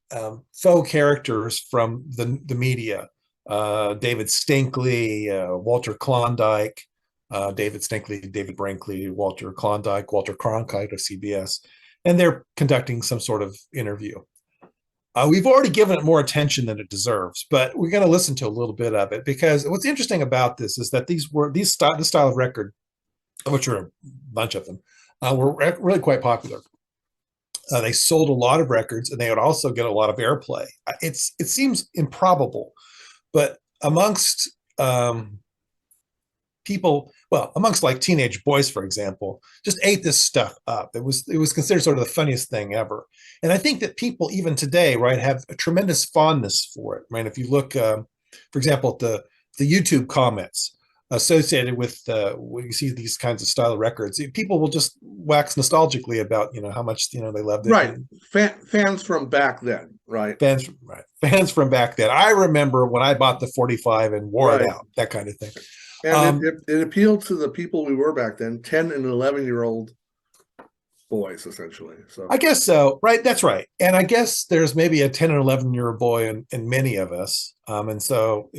faux characters from the media. David Stinkley, Walter Klondike, David Stinkley, David Brinkley, Walter Klondike, Walter Cronkite of CBS, and they're conducting some sort of interview. We've already given it more attention than it deserves, but we're going to listen to a little bit of it because what's interesting about this is that this style of record, which are a bunch of them, were really quite popular. They sold a lot of records, and they would also get a lot of airplay. It seems improbable, but amongst people, well, amongst like teenage boys, for example, just ate this stuff up. It was considered sort of the funniest thing ever. And I think that people even today, right, have a tremendous fondness for it. Right, if you look, for example, at the YouTube comments associated with when you see these kinds of style of records, people will just wax nostalgically about how much they loved it. Right, fans from back then, right? Fans from back then. I remember when I bought the 45 and wore it Right. out, that kind of thing. And it appealed to the people we were back then, 10 and 11-year-old boys, essentially. So I guess so, right? That's right. And I guess there's maybe a 10 and 11-year-old boy in many of us, and so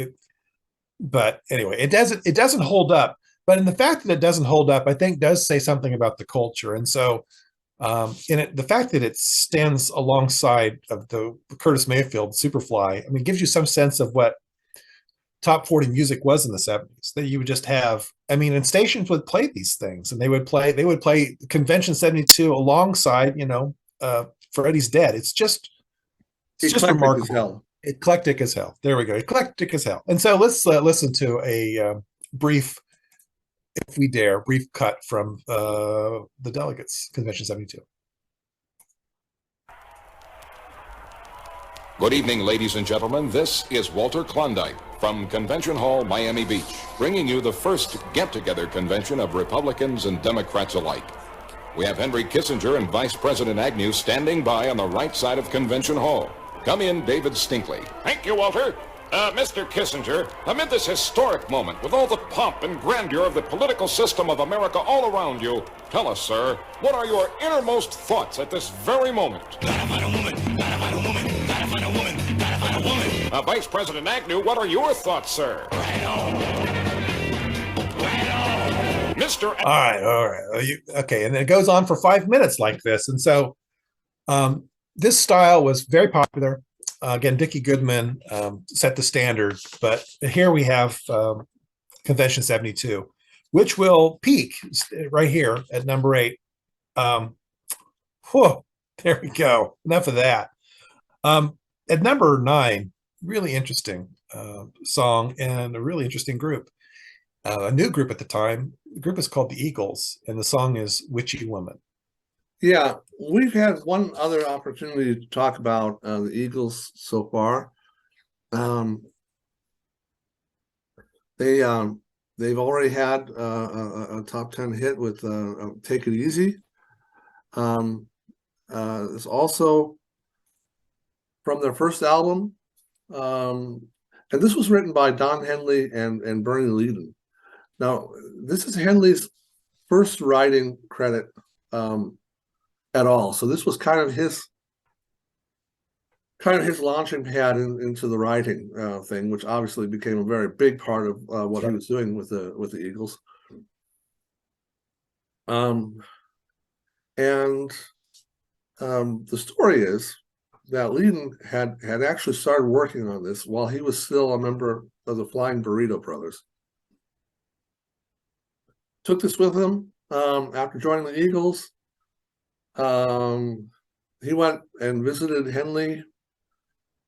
but anyway, it doesn't hold up. But in the fact that it doesn't hold up, I think does say something about the culture. And so the fact that it stands alongside of the Curtis Mayfield Superfly, I mean, gives you some sense of what top 40 music was in the 70s. That you would just have, I mean, and stations would play these things, and they would play Convention 72 alongside, Freddie's Dead. It's just remarkable. As hell. Eclectic as hell. There we go. Eclectic as hell. And so let's listen to a brief, if we dare, brief cut from the Delegates, Convention 72. Good evening, ladies and gentlemen. This is Walter Klondike from Convention Hall, Miami Beach, bringing you the first get-together convention of Republicans and Democrats alike. We have Henry Kissinger and Vice President Agnew standing by on the right side of Convention Hall. Come in, David Stinkley. Thank you, Walter. Mr. Kissinger, amid this historic moment, with all the pomp and grandeur of the political system of America all around you, tell us, sir, what are your innermost thoughts at this very moment? Gotta find a woman, gotta find a woman, gotta find a woman, gotta find a woman. Vice President Agnew, what are your thoughts, sir? Right on. Right on. Mr. All right. Okay, and then it goes on for 5 minutes like this. And so this style was very popular. Again, Dickie Goodman set the standard, but here we have Convention 72, which will peak right here at number 8. There we go. Enough of that. At number 9, really interesting song and a really interesting group. A new group at the time. The group is called the Eagles, and the song is Witchy Woman. Yeah, we've had one other opportunity to talk about the Eagles so far. They've already had a top 10 hit with "Take It Easy." It's also from their first album, and this was written by Don Henley and Bernie Leadon. Now, this is Henley's first writing credit at all. So this was kind of his launching pad into the writing thing, which obviously became a very big part of what he was doing with the Eagles. And the story is that Leadon had actually started working on this while he was still a member of the Flying Burrito Brothers. Took this with him after joining the Eagles. He went and visited Henley,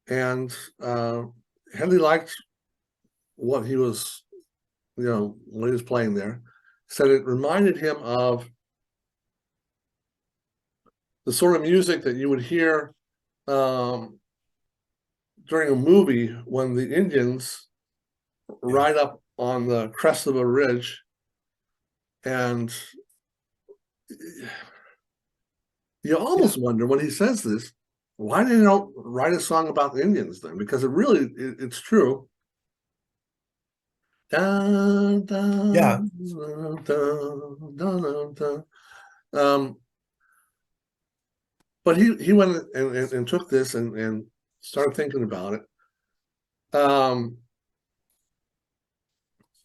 and Henley liked what he was, when he was playing there. Said it reminded him of the sort of music that you would hear during a movie when the Indians ride up on the crest of a ridge, and you almost wonder when he says this, why did they don't write a song about the Indians then? Because it's true. Dun, dun, Yeah. dun, dun, dun, dun. But he went and took this and started thinking about it.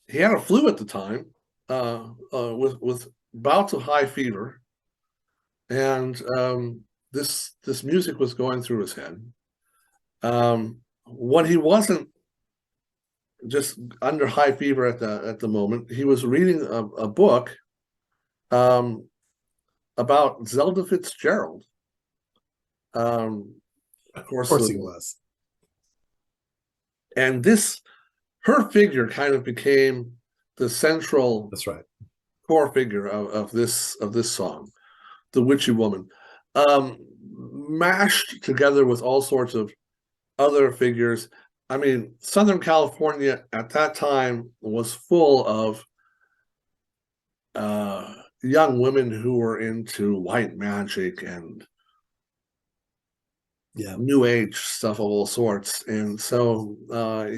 He had a flu at the time, with bouts of high fever. And this music was going through his head. When he wasn't just under high fever at the moment, he was reading a book about Zelda Fitzgerald, Of Of course, course he was. and her figure kind of became the central That's right. core figure of this song, the Witchy Woman, mashed together with all sorts of other figures. I mean, Southern California at that time was full of young women who were into white magic and New Age stuff of all sorts, and so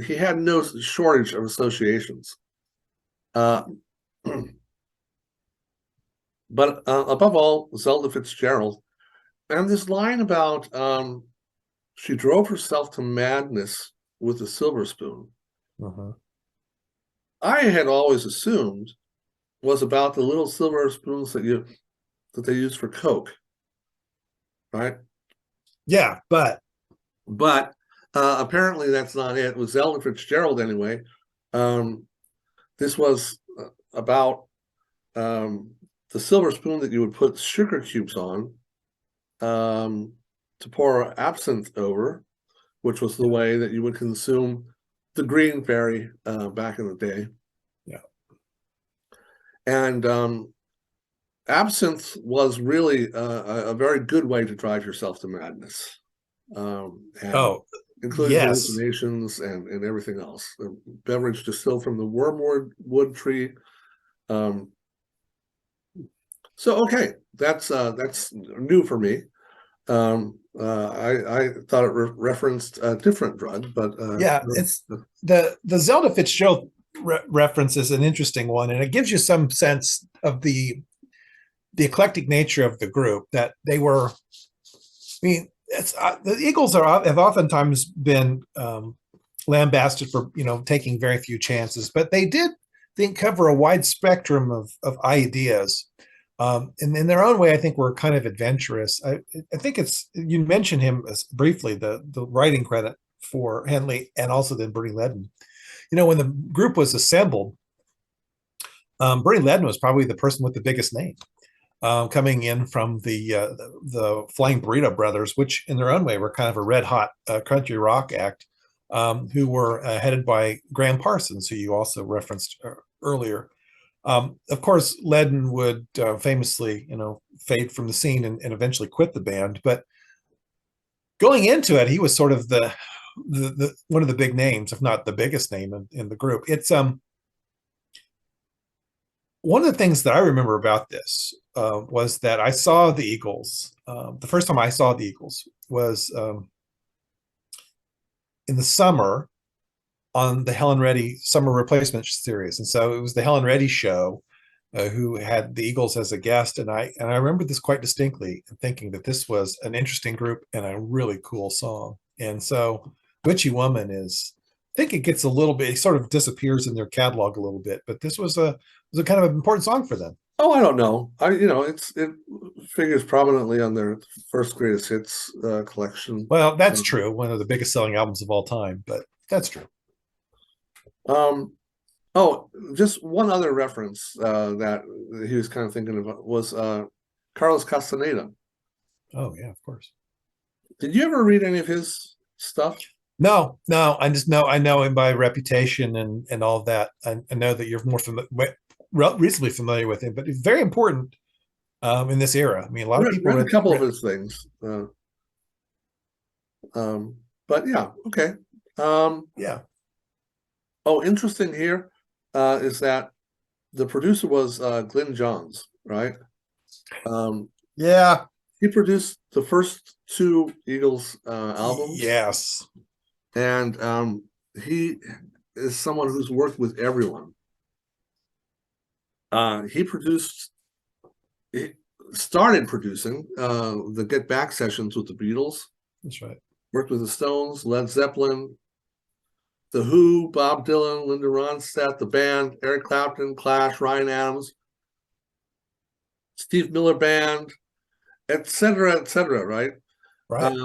he had no shortage of associations. But above all, Zelda Fitzgerald, and this line about she drove herself to madness with a silver spoon. I had always assumed was about the little silver spoons that they use for Coke, right? Yeah, but apparently that's not it. It was Zelda Fitzgerald anyway. This was about the silver spoon that you would put sugar cubes on to pour absinthe over, which was the way that you would consume the green fairy back in the day. Yeah. And absinthe was really a very good way to drive yourself to madness. Including yes. hallucinations and everything else. The beverage distilled from the wormwood wood tree. So okay, that's new for me. I thought it referenced a different drug, but it's the Zelda Fitzgerald reference is an interesting one, and it gives you some sense of the eclectic nature of the group, that they were. I mean, the Eagles have oftentimes been lambasted for taking very few chances, but they did cover a wide spectrum of ideas. And in their own way, I think were kind of adventurous. I think you mentioned him briefly, the writing credit for Henley and also then Bernie Ledden. When the group was assembled, Bernie Ledden was probably the person with the biggest name, coming in from the Flying Burrito Brothers, which in their own way were kind of a red hot country rock act, who were headed by Graham Parsons, who you also referenced earlier. Of course, Ledden would famously, fade from the scene and eventually quit the band. But going into it, he was sort of the one of the big names, if not the biggest name in the group. It's one of the things that I remember about this was that I saw the Eagles. The first time I saw the Eagles was in the summer on the Helen Reddy Summer Replacement Series. And so it was the Helen Reddy show who had the Eagles as a guest. And I remember this quite distinctly and thinking that this was an interesting group and a really cool song. And so Witchy Woman I think it gets a little bit, it sort of disappears in their catalog a little bit, but this was a kind of an important song for them. Oh, I don't know. It figures prominently on their first greatest hits collection. Well, that's true. One of the biggest selling albums of all time, but that's true. Just one other reference that he was kind of thinking about was Carlos Castaneda. Oh yeah, of course. Did you ever read any of his stuff? No. I know him by reputation and all of that. I know that you're reasonably familiar with him, but it's very important in this era. I mean, a lot of people read a couple of his things. But yeah, okay. Yeah. Oh, interesting here is that the producer was Glyn Johns, right? Yeah. He produced the first two Eagles albums. Yes. And he is someone who's worked with everyone. He started producing the Get Back sessions with the Beatles. That's right. Worked with the Stones, Led Zeppelin, The Who, Bob Dylan, Linda Ronstadt, the band, Eric Clapton, Clash, Ryan Adams, Steve Miller Band, et cetera, right? Right.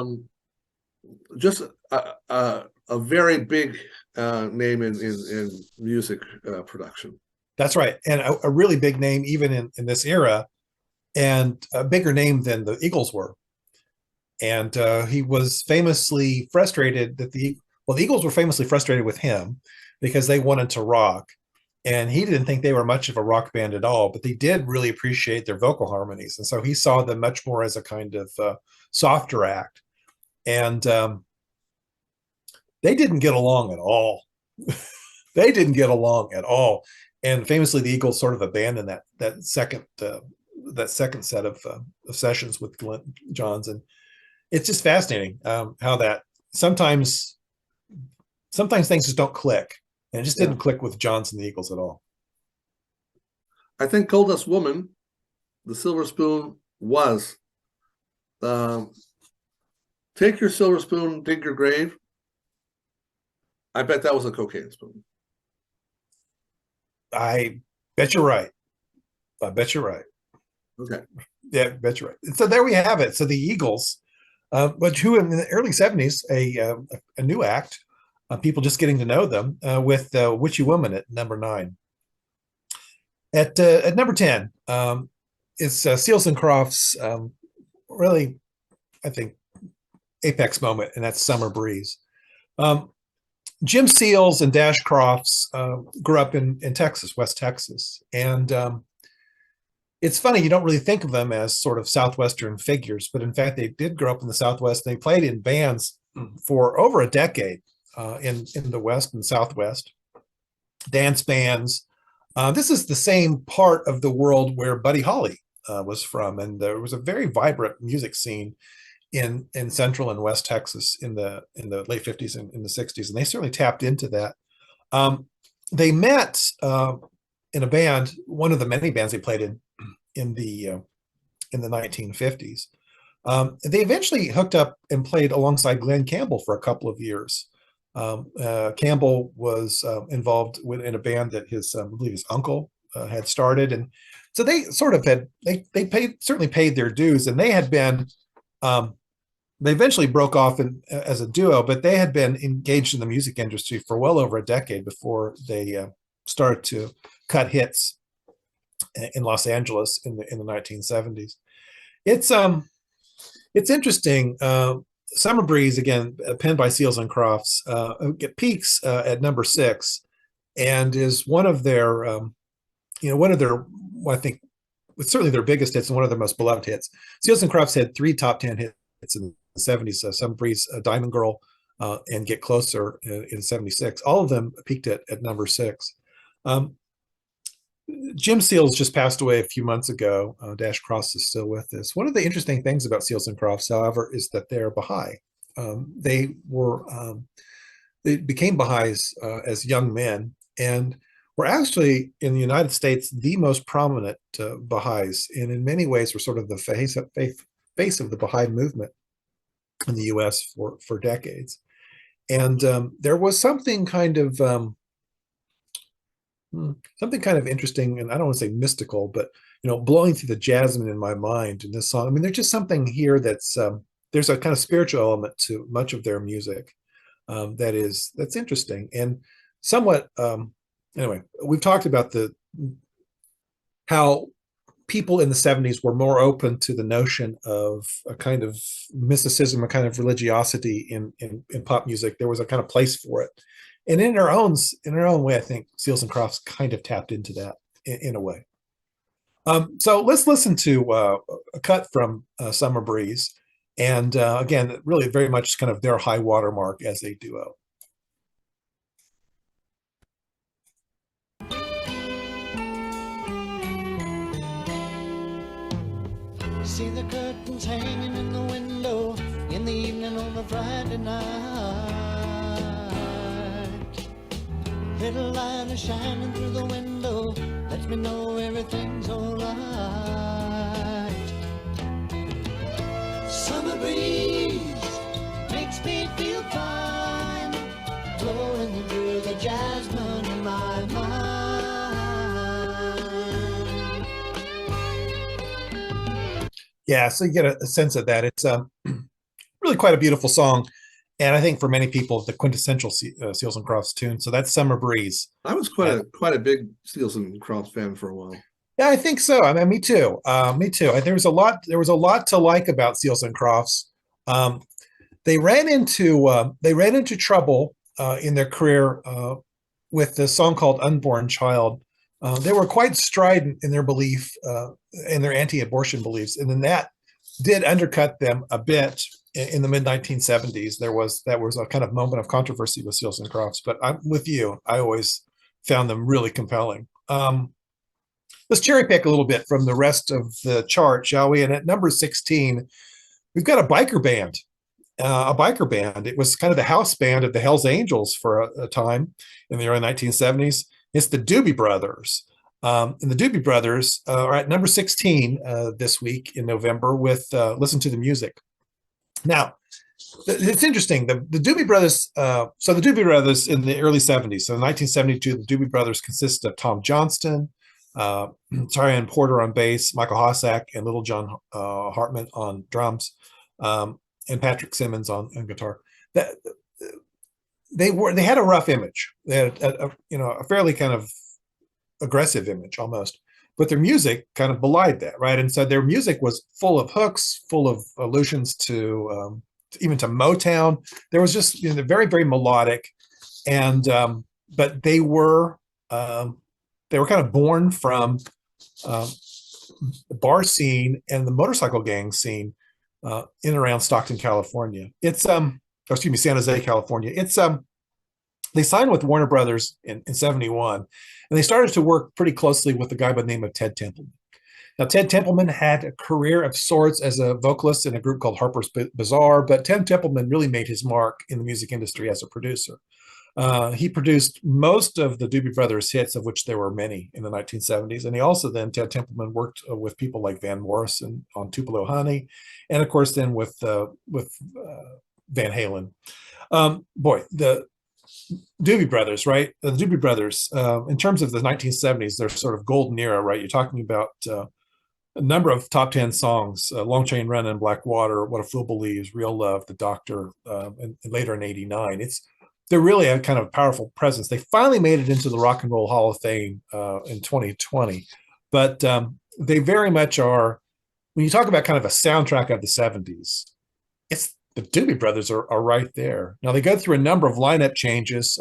Just a very big name in music production. That's right. And a really big name even in this era, and a bigger name than the Eagles were. And he was famously frustrated that the Eagles were famously frustrated with him because they wanted to rock. And he didn't think they were much of a rock band at all, but they did really appreciate their vocal harmonies. And so he saw them much more as a kind of softer act. And they didn't get along at all. They didn't get along at all. And famously, the Eagles sort of abandoned that second set of sessions with Glenn Johns. And it's just fascinating how that sometimes things just don't click. And it just didn't click with Johns and the Eagles at all. I think Goldust Woman, the Silver Spoon, was take your silver spoon, dig your grave. I bet that was a cocaine spoon. I bet you're right. I bet you're right. Okay. Yeah, bet you're right. So there we have it. So the Eagles, but who in the early 70s, a new act, people just getting to know them with Witchy Woman at number 9. At number 10, it's Seals and Crofts' really, I think, apex moment, and that's Summer Breeze. Jim Seals and Dash Crofts grew up in Texas, West Texas. And it's funny, you don't really think of them as sort of Southwestern figures, but in fact, they did grow up in the Southwest. They played in bands for over a decade in the West and Southwest, dance bands. This is the same part of the world where Buddy Holly was from. And there was a very vibrant music scene in Central and West Texas in the late 50s and in the 60s, and they certainly tapped into that. They met in a band, one of the many bands they played in the 1950s. They eventually hooked up and played alongside Glenn Campbell for a couple of years. Campbell was involved in a band that I believe his uncle had started, and so they sort of had certainly paid their dues, and they had been. They eventually broke off as a duo, but they had been engaged in the music industry for well over a decade before they started to cut hits in Los Angeles in the 1970s. It's interesting. Summer Breeze, again, penned by Seals and Crofts, it peaks at number 6 and is one of their, I think, it's certainly their biggest hits and one of their most beloved hits. Seals and Crofts had 3 top 10 hits in the 70s, Summer Breeze, Diamond Girl, and Get Closer in 76. All of them peaked at number 6. Jim Seals just passed away a few months ago. Dash Crofts is still with us. One of the interesting things about Seals and Crofts, however, is that they're Baha'i. They became Baha'is as young men, and were actually in the United States the most prominent Baha'is, and in many ways were sort of the face of the Baha'i movement in the U.S. for decades. And there was something kind of interesting, and I don't want to say mystical, but blowing through the jasmine in my mind in this song. I mean, there's just something here that's there's a kind of spiritual element to much of their music that's interesting and somewhat. Anyway, we've talked about how people in the 70s were more open to the notion of a kind of mysticism, a kind of religiosity in pop music. There was a kind of place for it. And in her own way, I think Seals and Crofts kind of tapped into that in a way. So let's listen to a cut from Summer Breeze. And again, really very much kind of their high watermark as a duo. See the curtains hanging in the window in the evening on a Friday night. Little light is shining through the window, lets me know everything's alright. Summer breeze makes me feel fine, blowing through the jasmine in my mind. Yeah, so you get a sense of that. It's really quite a beautiful song, and I think for many people, the quintessential Seals and Crofts tune. So that's Summer Breeze. I was quite a big Seals and Crofts fan for a while. Yeah, I think so. I mean, me too. Me too. There was a lot to like about Seals and Crofts. They ran into trouble in their career with the song called "Unborn Child." They were quite strident in their belief, in their anti-abortion beliefs, and then that did undercut them a bit in the mid 1970s. That was a kind of moment of controversy with Seals and Crofts. But I'm with you. I always found them really compelling. Let's cherry pick a little bit from the rest of the chart, shall we? And at number 16, we've got a biker band. It was kind of the house band of the Hells Angels for a time in the early 1970s. It's the Doobie Brothers. And the Doobie Brothers are at number 16 this week in November with Listen to the Music. Now, it's interesting. The Doobie Brothers, so the Doobie Brothers in the early 70s, so in 1972, the Doobie Brothers consisted of Tom Johnston, Tarian Porter on bass, Michael Hossack, and Little John Hartman on drums, and Patrick Simmons on guitar. They had a rough image. They had a fairly kind of aggressive image almost, but their music kind of belied that, right? And so their music was full of hooks, full of allusions to even to Motown. There was just very, very melodic, and but they were kind of born from the bar scene and the motorcycle gang scene in and around Stockton, California. It's San Jose, California. It's they signed with Warner Brothers in 71, and they started to work pretty closely with a guy by the name of Ted Templeman. Now, Ted Templeman had a career of sorts as a vocalist in a group called Harper's Bazaar, but Ted Templeman really made his mark in the music industry as a producer. He produced most of the Doobie Brothers hits, of which there were many in the 1970s. And he also then, Ted Templeman, worked with people like Van Morrison on Tupelo Honey, and of course then with Van Halen. The Doobie Brothers, right? The Doobie Brothers, in terms of the 1970s, they're sort of golden era, right? You're talking about a number of top 10 songs, Long Train Running, Black Water, What a Fool Believes, Real Love, The Doctor, and later in 89. They're really a kind of powerful presence. They finally made it into the Rock and Roll Hall of Fame in 2020, but they very much are, when you talk about kind of a soundtrack of the 70s, it's the Doobie Brothers are right there. Now, they go through a number of lineup changes.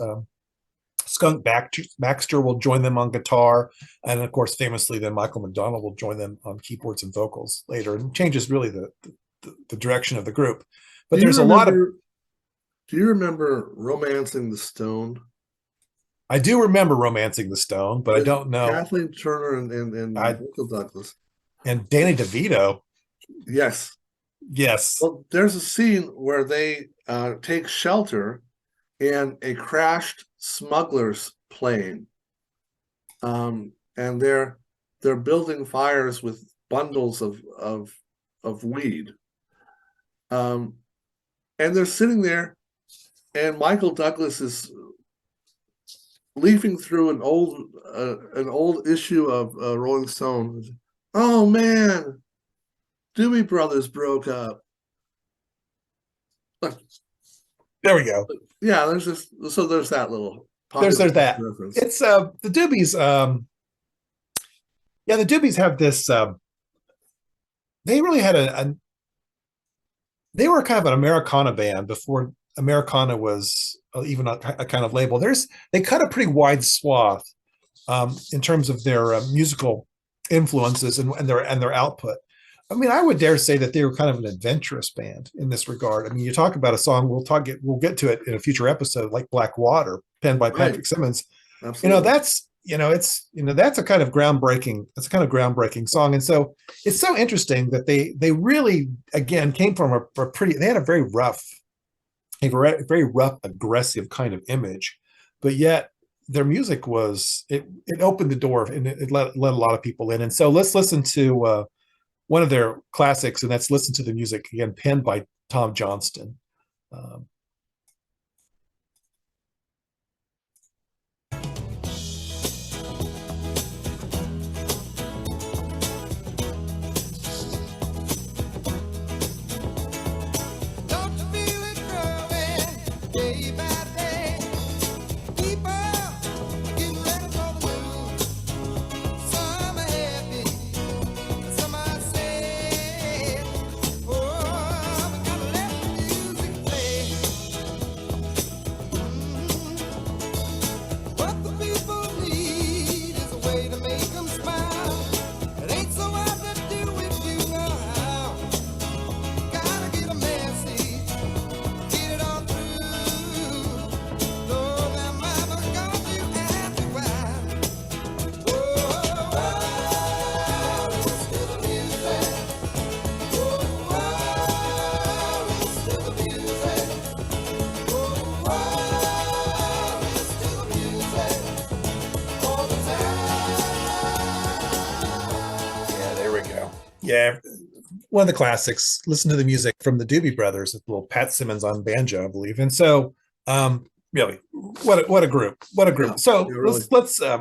Skunk Baxter will join them on guitar, and of course, famously, then Michael McDonald will join them on keyboards and vocals later, and changes really the direction of the group. But there's a lot of. Do you remember Romancing the Stone? I do remember Romancing the Stone, but I don't know. Kathleen Turner and Michael Douglas. And Danny DeVito. Yes. Yes. Well, there's a scene where they take shelter in a crashed smuggler's plane. And they're building fires with bundles of weed. And they're sitting there, and Michael Douglas is leafing through an old issue of Rolling Stone. Oh man, Doobie Brothers broke up. There we go. Yeah, there's that little. There's that. Reference. It's the Doobies. The Doobies have this. They really had they were kind of an Americana band before Americana was even a kind of label. They cut a pretty wide swath in terms of their musical influences and their output. I mean, I would dare say that they were kind of an adventurous band in this regard. I mean, you talk about a song, we'll get to it in a future episode, like Black Water, penned by Patrick Simmons. Absolutely. That's a kind of groundbreaking song. And so it's so interesting that they really, again, came from they had a very rough, aggressive kind of image, but yet their music it opened the door and it let a lot of people in. And so let's listen to one of their classics, and that's Listen to the Music, again, penned by Tom Johnston. Some I say, oh, I'm gonna let Yeah, one of the classics. Listen to the music from the Doobie Brothers with little Pat Simmons on banjo, I believe. And so, really, what a group, what a group. Yeah, So yeah, really.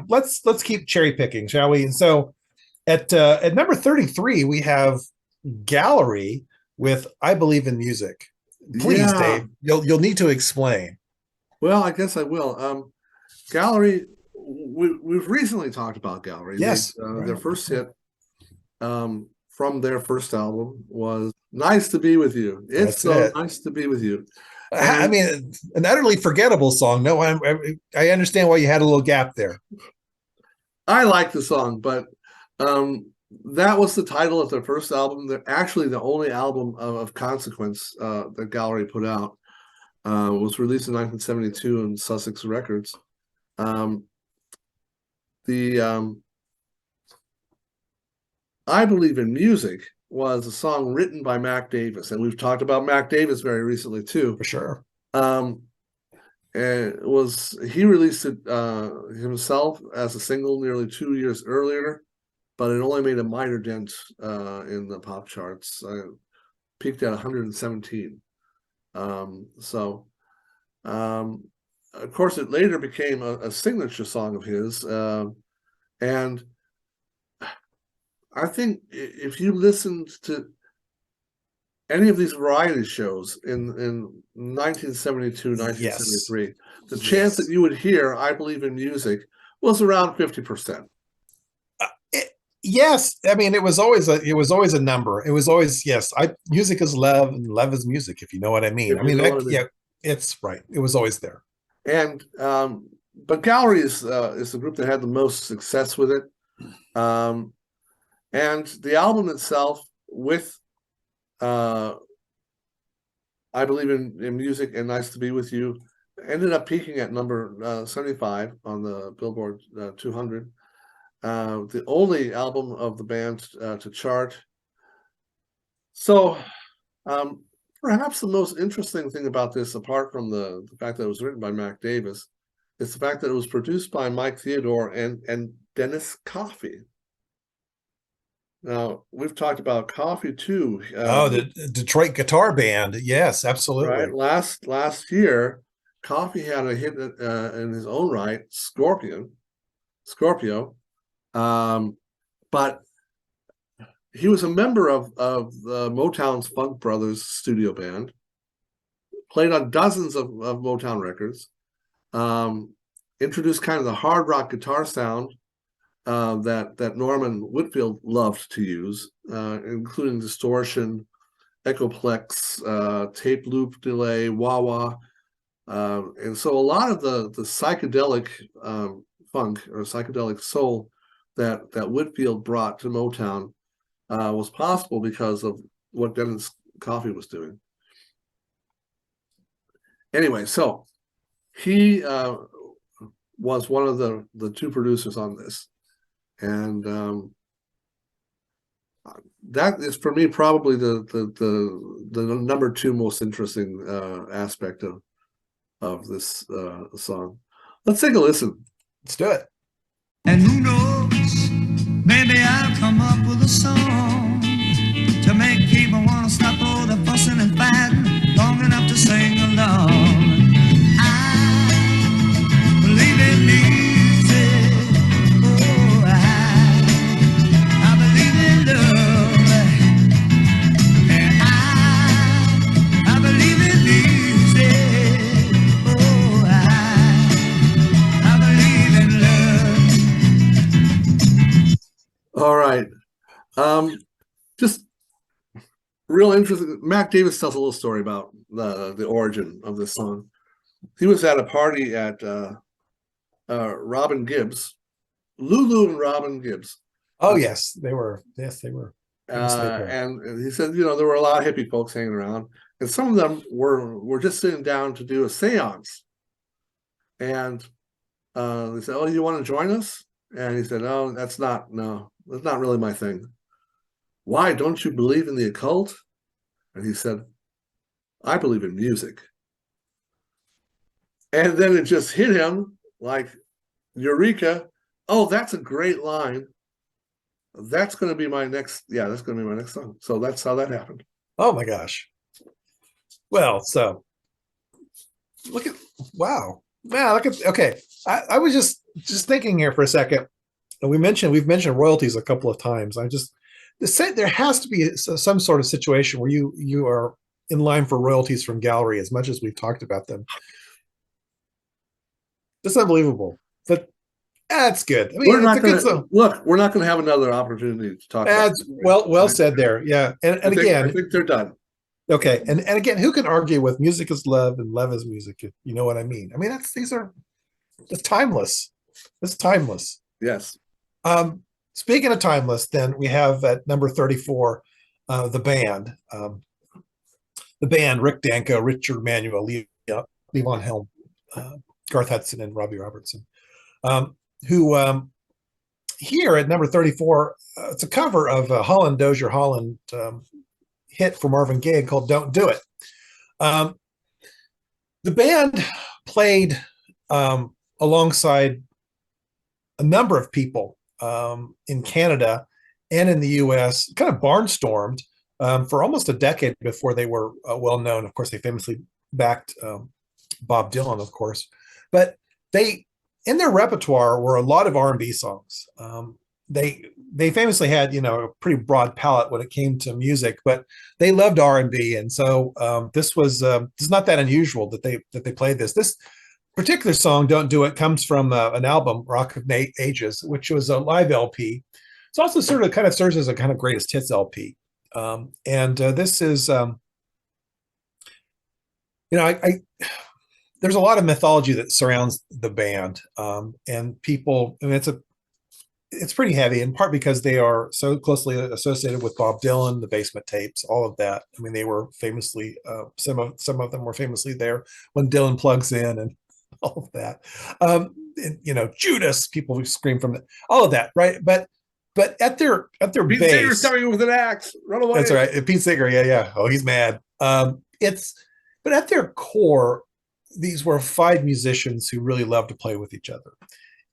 let's keep cherry picking, shall we? And so at number 33, we have Gallery with "I Believe in Music." Please, Yeah. Dave, you'll need to explain. Well, I guess I will. Gallery, we've recently talked about Gallery. Yes, Their first hit from their first album was "Nice to Be With You." It's That's so it. nice to be with you. I mean, an utterly forgettable song. No, I understand why you had a little gap there. I like the song, but that was the title of their first album. They're actually the only album of consequence that Gallery put out. Was released in 1972 in Sussex Records. I Believe in Music was a song written by Mac Davis, and we've talked about Mac Davis very recently too. For sure. And he released it himself as a single nearly 2 years earlier, but it only made a minor dent in the pop charts. Peaked at 117. Of course, it later became a signature song of his, and I think if you listened to any of these variety shows in 1972, 1973, the chance that you would hear "I Believe in Music" was around 50%. Yes, I mean it was always a number. It was always music is love and love is music, if you know what I mean. Yeah, it's right. It was always there. And but Gallery is the group that had the most success with it. And the album itself with "I Believe in Music" and "Nice to Be With You" ended up peaking at number 75 on the Billboard 200. The only album of the band to chart. So perhaps the most interesting thing about this, apart from the fact that it was written by Mac Davis, is the fact that it was produced by Mike Theodore and Dennis Coffey. Now, we've talked about Coffey too. The Detroit guitar band. Yes, absolutely. Right. Last year, Coffey had a hit in his own right, Scorpio. But he was a member of Motown's Funk Brothers studio band, played on dozens of Motown records, introduced kind of the hard rock guitar sound that Norman Whitfield loved to use, including distortion, echoplex, tape loop delay, wah-wah. And so a lot of the psychedelic funk or psychedelic soul that Whitfield brought to Motown was possible because of what Dennis Coffey was doing. Anyway, so he was one of the two producers on this, and that is for me probably the number two most interesting aspect of this song. Let's take a listen. Let's do it. And who knows, maybe I'll come up with a song to make people want to stop all the fussing and fighting long enough to sing along. I believe in music, oh, I believe in love, and I believe in music, oh, I believe in love. All right. Just real interesting. Mac Davis tells a little story about the origin of this song. He was at a party at Robin Gibbs, Lulu and Robin Gibbs. Oh, yes, they were. Yes, they were. And he said, there were a lot of hippie folks hanging around, and some of them were just sitting down to do a seance. And they said, "Oh, you want to join us?" And he said, "Oh, that's not really my thing." "Why, don't you believe in the occult?" And he said, "I believe in music." And then it just hit him like eureka. Oh, that's a great line. That's going to be my next. Yeah, that's going to be my next song. So that's how that happened. Oh my gosh. Well, so look at wow. Look at okay. I was just thinking here for a second. And we've mentioned royalties a couple of times. There has to be some sort of situation where you are in line for royalties from Gallery as much as we've talked about them. It's unbelievable. But that's good. I mean, We're not it's a good going to song. look. We're not going to have another opportunity to talk. About That's well said there. Yeah. And I again, think they're done. okay. And again, who can argue with music is love and love is music? You know what I mean? I mean, it's timeless. It's timeless. Yes. Speaking of timeless, then we have at number 34, the band. The band, Rick Danko, Richard Manuel, Levon Helm, Garth Hudson, and Robbie Robertson. Who here at number 34, it's a cover of a Dozier Holland hit for Marvin Gaye called Don't Do It. The band played alongside a number of people in Canada and in the US, kind of barnstormed for almost a decade before they were well known. Of course, they famously backed Bob Dylan, of course, but they in their repertoire were a lot of R&B songs. They famously had a pretty broad palette when it came to music, but they loved R&B, and so this is not that unusual that they played this. This particular song, Don't Do It, comes from an album, Rock of Ages, which was a live LP. It's also kind of serves as a kind of greatest hits LP. This is, there's a lot of mythology that surrounds the band, and people, and it's pretty heavy, in part because they are so closely associated with Bob Dylan, the Basement Tapes, all of that. I mean, they were famously, some of them were famously there when Dylan plugs in and all of that. Judas, people who scream from it, all of that, right? But at their Pete base, Seeger's coming with an axe. Run away. that's right. Pete Seeger, yeah. Oh, he's mad. But at their core, these were 5 musicians who really loved to play with each other,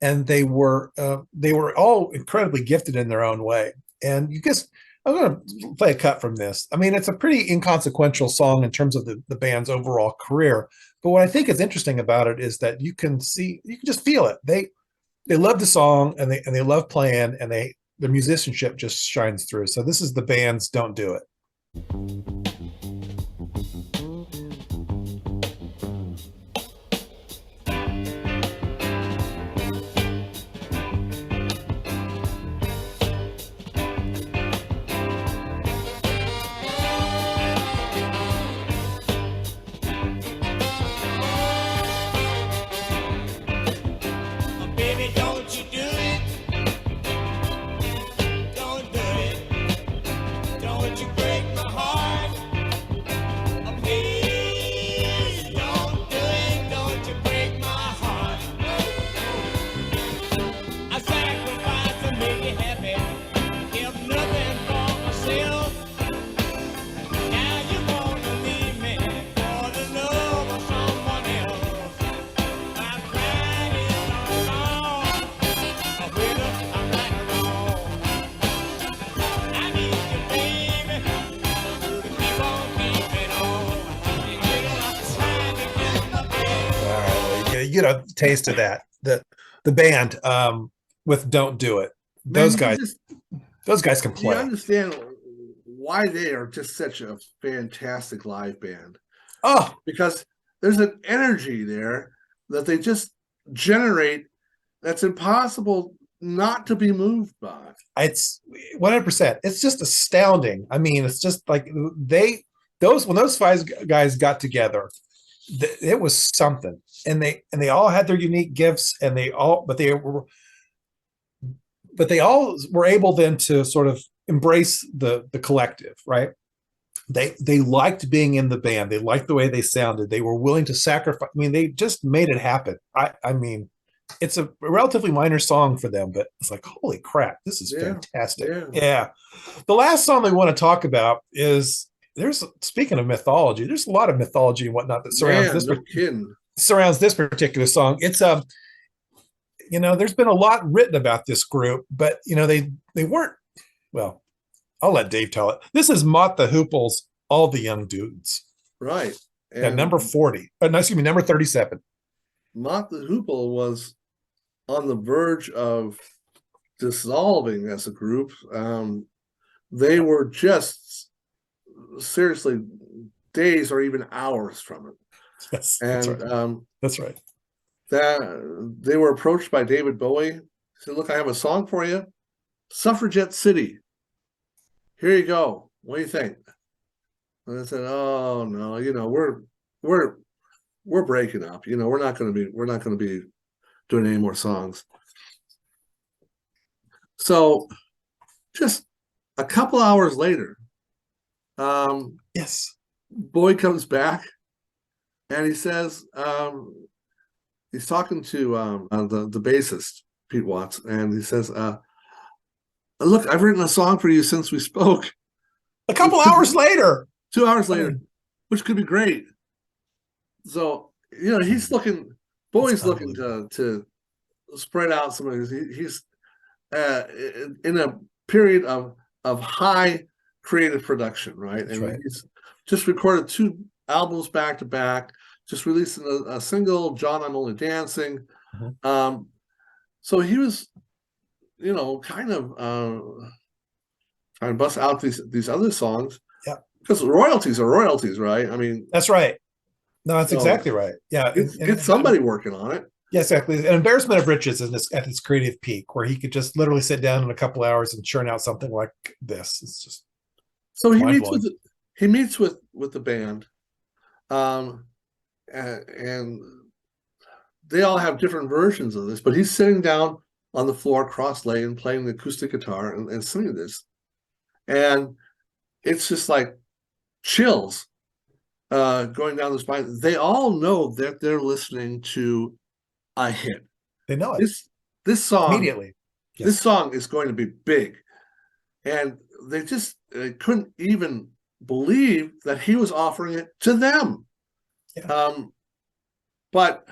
and they were all incredibly gifted in their own way. And I'm going to play a cut from this. I mean, it's a pretty inconsequential song in terms of the band's overall career. But what I think is interesting about it is that you can just feel it. They love the song, and they love playing, and the musicianship just shines through. So this is the band's Don't Do It. Baby, don't you do it. Don't do it. Don't you break my heart. Oh, please don't do it. Don't you break my heart. I sacrifice to make you happy. Give nothing for myself. Now you want to leave me for the love of someone else. I'm crying in wrong. Whether I'm right or wrong. I need you, baby, to keep on keeping on. I'm trying to get my best. All right, well, you get a taste of that. The band with Don't Do It. Those Man, guys can you play. understand why they are just such a fantastic live band, Oh, because there's an energy there that they just generate that's impossible not to be moved by. it's 100%. It's just astounding. I mean, it's just like when those 5 guys got together, it was something. And they all had their unique gifts, and they all were able then to sort of embrace the collective, right? They liked being in the band. They liked the way they sounded. They were willing to sacrifice. I mean, they just made it happen. I mean, it's a relatively minor song for them, but it's like, holy crap, this is fantastic. Yeah. The last song we want to talk about is speaking of mythology, there's a lot of mythology and whatnot that surrounds this particular song. It's there's been a lot written about this group, but they weren't Well, I'll let Dave tell it. This is Mott the Hoople's All the Young Dudes. Right. And number 40. No, excuse me, number 37. Mott the Hoople was on the verge of dissolving as a group. They were just seriously days or even hours from it. Yes, And that's right. That's right. that they were approached by David Bowie. He said, "Look, I have a song for you, Suffragette City. Here you go. What do you think?" And I said, "Oh no, we're breaking up. We're not going to be doing any more songs." So, just a couple hours later, Yes. Bowie comes back, and he says, he's talking to the bassist Pete Watts, and he says, "Look, I've written a song for you since we spoke." A couple hours later. 2 hours later, which could be great. So he's looking. Bowie's looking to spread out some of his. He's in a period of high creative production, right? That's And right. he's just recorded 2 albums back to back. Just releasing a single, "John, I'm Only Dancing." Mhm. So he was, kind of trying to bust out these other songs. Yeah. Because royalties are royalties, right? I mean, That's right. No, that's So, exactly right. Yeah. get somebody working on it. Yeah, exactly. An embarrassment of riches is at its creative peak, where he could just literally sit down in a couple hours and churn out something like this. It's just So he mind-blowing. meets with the band, and they all have different versions of this. But he's sitting down on the floor, cross-legged, playing the acoustic guitar and singing this, and it's just like chills going down the spine. They all know that they're listening to a hit. They know it This song immediately. Yes. This song is going to be big, and they just couldn't even believe that he was offering it to them. Yeah. But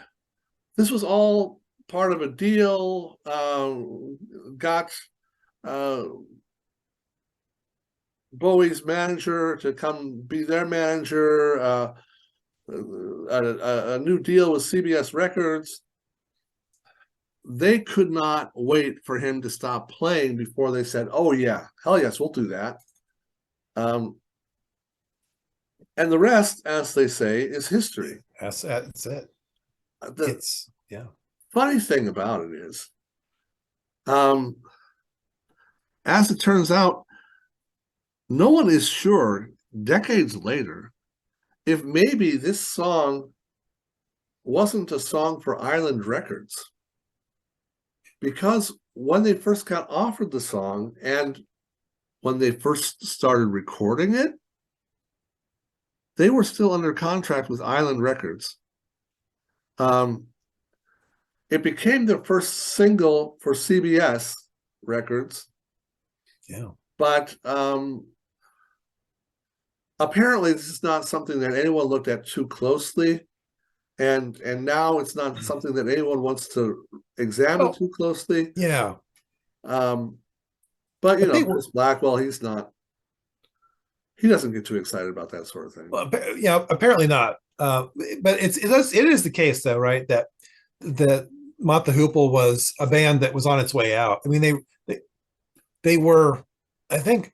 this was all part of a deal. Got Bowie's manager to come be their manager. A new deal with CBS Records. They could not wait for him to stop playing before they said, "Oh yeah, hell yes, we'll do that." And the rest, as they say, is history. That's it. The Yeah. funny thing about it is, as it turns out, no one is sure decades later if maybe this song wasn't a song for Island Records. Because when they first got offered the song and when they first started recording it, they were still under contract with Island Records. It became their first single for CBS Records. Yeah. But apparently this is not something that anyone looked at too closely. And now it's not something that anyone wants to examine too closely. Yeah. But Chris Blackwell, he doesn't get too excited about that sort of thing. Well, yeah, apparently not. But it is the case though, right? That Mott the Hoople was a band that was on its way out. I mean, they were, I think,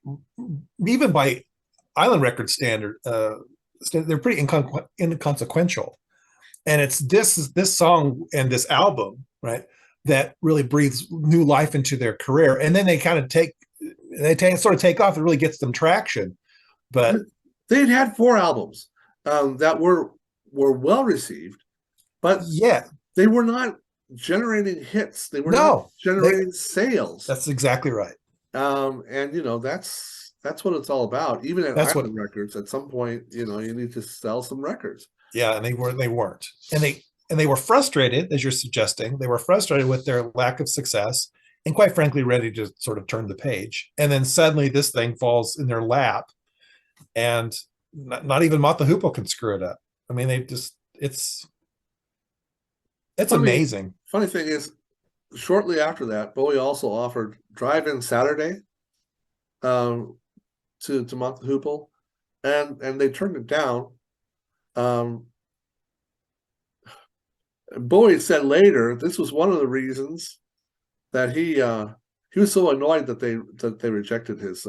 even by Island Record standard, they're pretty inconsequential. And it's this song and this album, right, that really breathes new life into their career. And then they kind of take off. It really gets them traction. But they'd had 4 albums that were well received, but yeah, they were not generating hits. They were not generating sales. That's exactly right. And that's what it's all about. Even at Island Records, at some point, you need to sell some records. Yeah, and they weren't, and they were frustrated, as you're suggesting. They were frustrated with their lack of success, and quite frankly, ready to sort of turn the page. And then suddenly, this thing falls in their lap, and not even Mott the Hoople can screw it up. I mean, it's amazing. Funny thing is, shortly after that, Bowie also offered Drive-In Saturday. to Mott the Hoople, and they turned it down. Bowie said later this was one of the reasons that he was so annoyed that they rejected his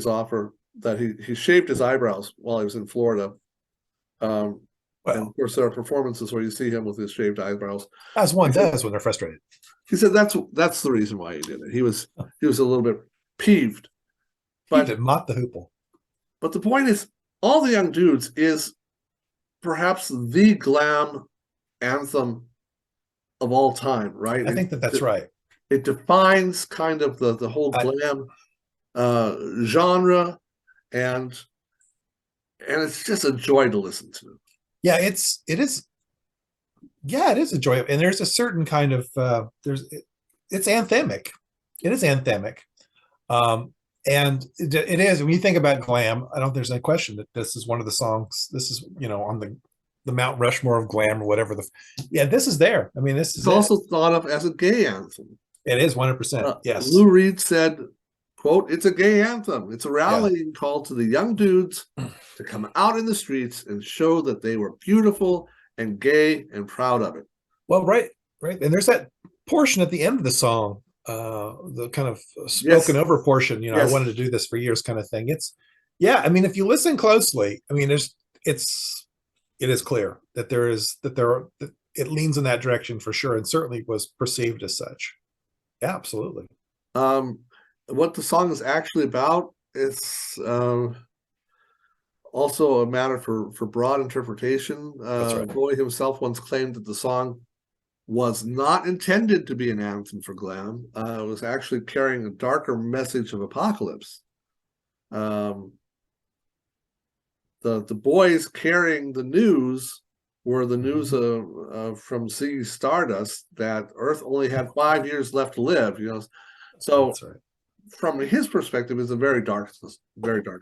offer, that he shaved his eyebrows while he was in Florida. And of course, there are performances where you see him with his shaved eyebrows, as one does when they're frustrated. He said that's the reason why he did it. He was a little bit peeved. But he did Mott the Hoople. But the point is, All the Young Dudes is perhaps the glam anthem of all time, right? I think that's right. It defines kind of the whole glam genre, and it's just a joy to listen to. Yeah, it is a joy, and there's a certain kind of it's anthemic. It is anthemic, and it is. When you think about glam, I don't think there's any question that this is one of the songs. This is on the Mount Rushmore of glam or whatever. This is there. I mean, this is also thought of as a gay anthem. It is 100%. Yes. Lou Reed said, quote, "It's a gay anthem. It's a rallying call to the young dudes to come out in the streets and show that they were beautiful and gay and proud of it." Well, right. And there's that portion at the end of the song, the kind of spoken over portion, I wanted to do this for years kind of thing. I mean, if you listen closely, I mean, it is clear that it leans in that direction for sure, and certainly was perceived as such. Yeah, absolutely. What the song is actually about is also a matter for broad interpretation. That's right. Bowie himself once claimed that the song was not intended to be an anthem for glam. It was actually carrying a darker message of apocalypse. The boys carrying the news were the news from Ziggy Stardust that Earth only had 5 years left to live. So That's right. From his perspective, it's a very dark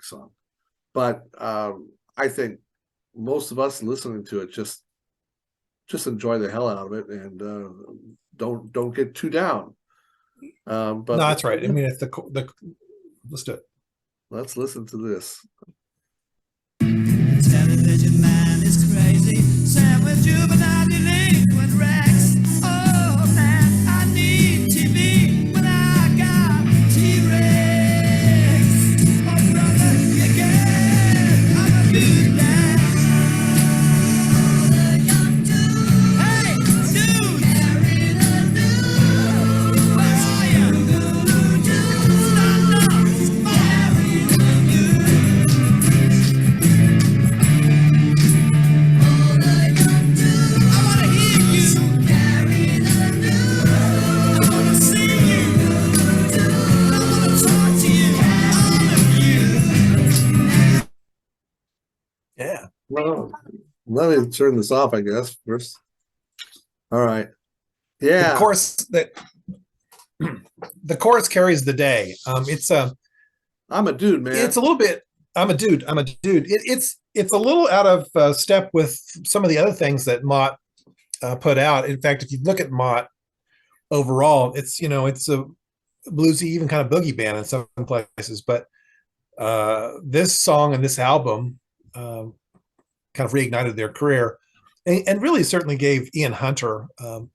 song. But I think most of us listening to it just enjoy the hell out of it, and don't get too down. But No, that's right. I mean, it's let's do it. Let's listen to this. Television man is crazy, sad with juvenile delinquent wrecks. Oh man, I need TV, but I got T-Rex. Oh brother, you get, I'm a dude now. Hey, dude, where are you? Stand up, I wanna hear you. I wanna see you. I wanna talk to you. All of you. Yeah. Well, let me turn this off, I guess, first. All right. Yeah. Of course, the chorus carries the day. I'm a dude, man. It's a little bit. I'm a dude. It's a little out of step with some of the other things that Mott put out. In fact, if you look at Mott overall, it's a bluesy, even kind of boogie band in some places. But this song and this album kind of reignited their career, and really certainly gave Ian Hunter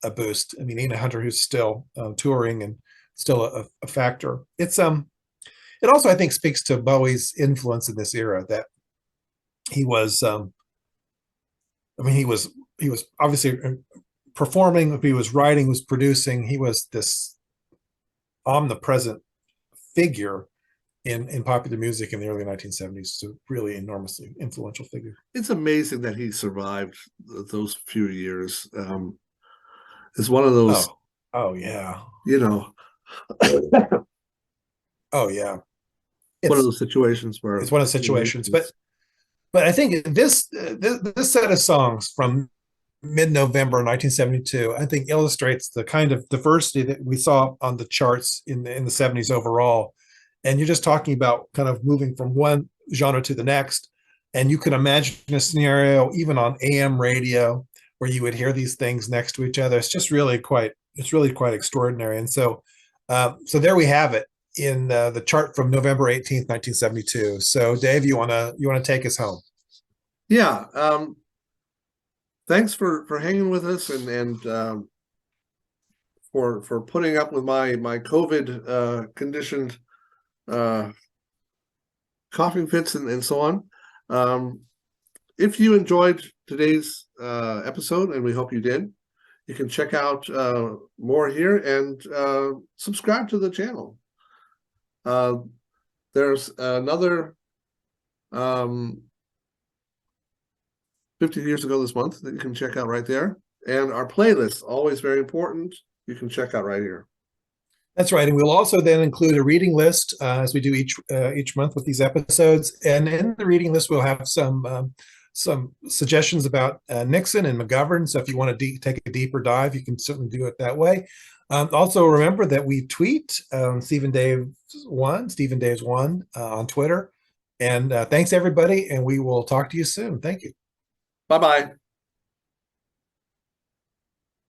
a boost. I mean, Ian Hunter, who's still touring and still a factor. It also, I think, speaks to Bowie's influence in this era, that he was, he was obviously performing, he was writing, was producing, he was this omnipresent figure in popular music in the early 1970s. So really enormously influential figure. It's amazing that he survived those few years. It's one of those. Oh yeah. Oh yeah. One of those situations where it's one of the situations, but I think this set of songs from mid-November 1972, I think illustrates the kind of diversity that we saw on the charts in the 70s overall. And you're just talking about kind of moving from one genre to the next, and you can imagine a scenario even on AM radio where you would hear these things next to each other. It's really quite extraordinary. And so there we have it. the chart from November 18th, 1972. So Dave, you wanna take us home? Yeah. Thanks for hanging with us and for putting up with my COVID conditioned coughing fits and so on. If you enjoyed today's episode, and we hope you did, you can check out more here and subscribe to the channel. There's another 50 years ago this month that you can check out right there. And our playlist, always very important, you can check out right here. That's right, and we'll also then include a reading list as we do each month with these episodes. And in the reading list, we'll have some suggestions about Nixon and McGovern. So if you want to take a deeper dive, you can certainly do it that way. Also, remember that we tweet Stephen Daves 1 on Twitter. And thanks everybody, and we will talk to you soon. Thank you. Bye-bye.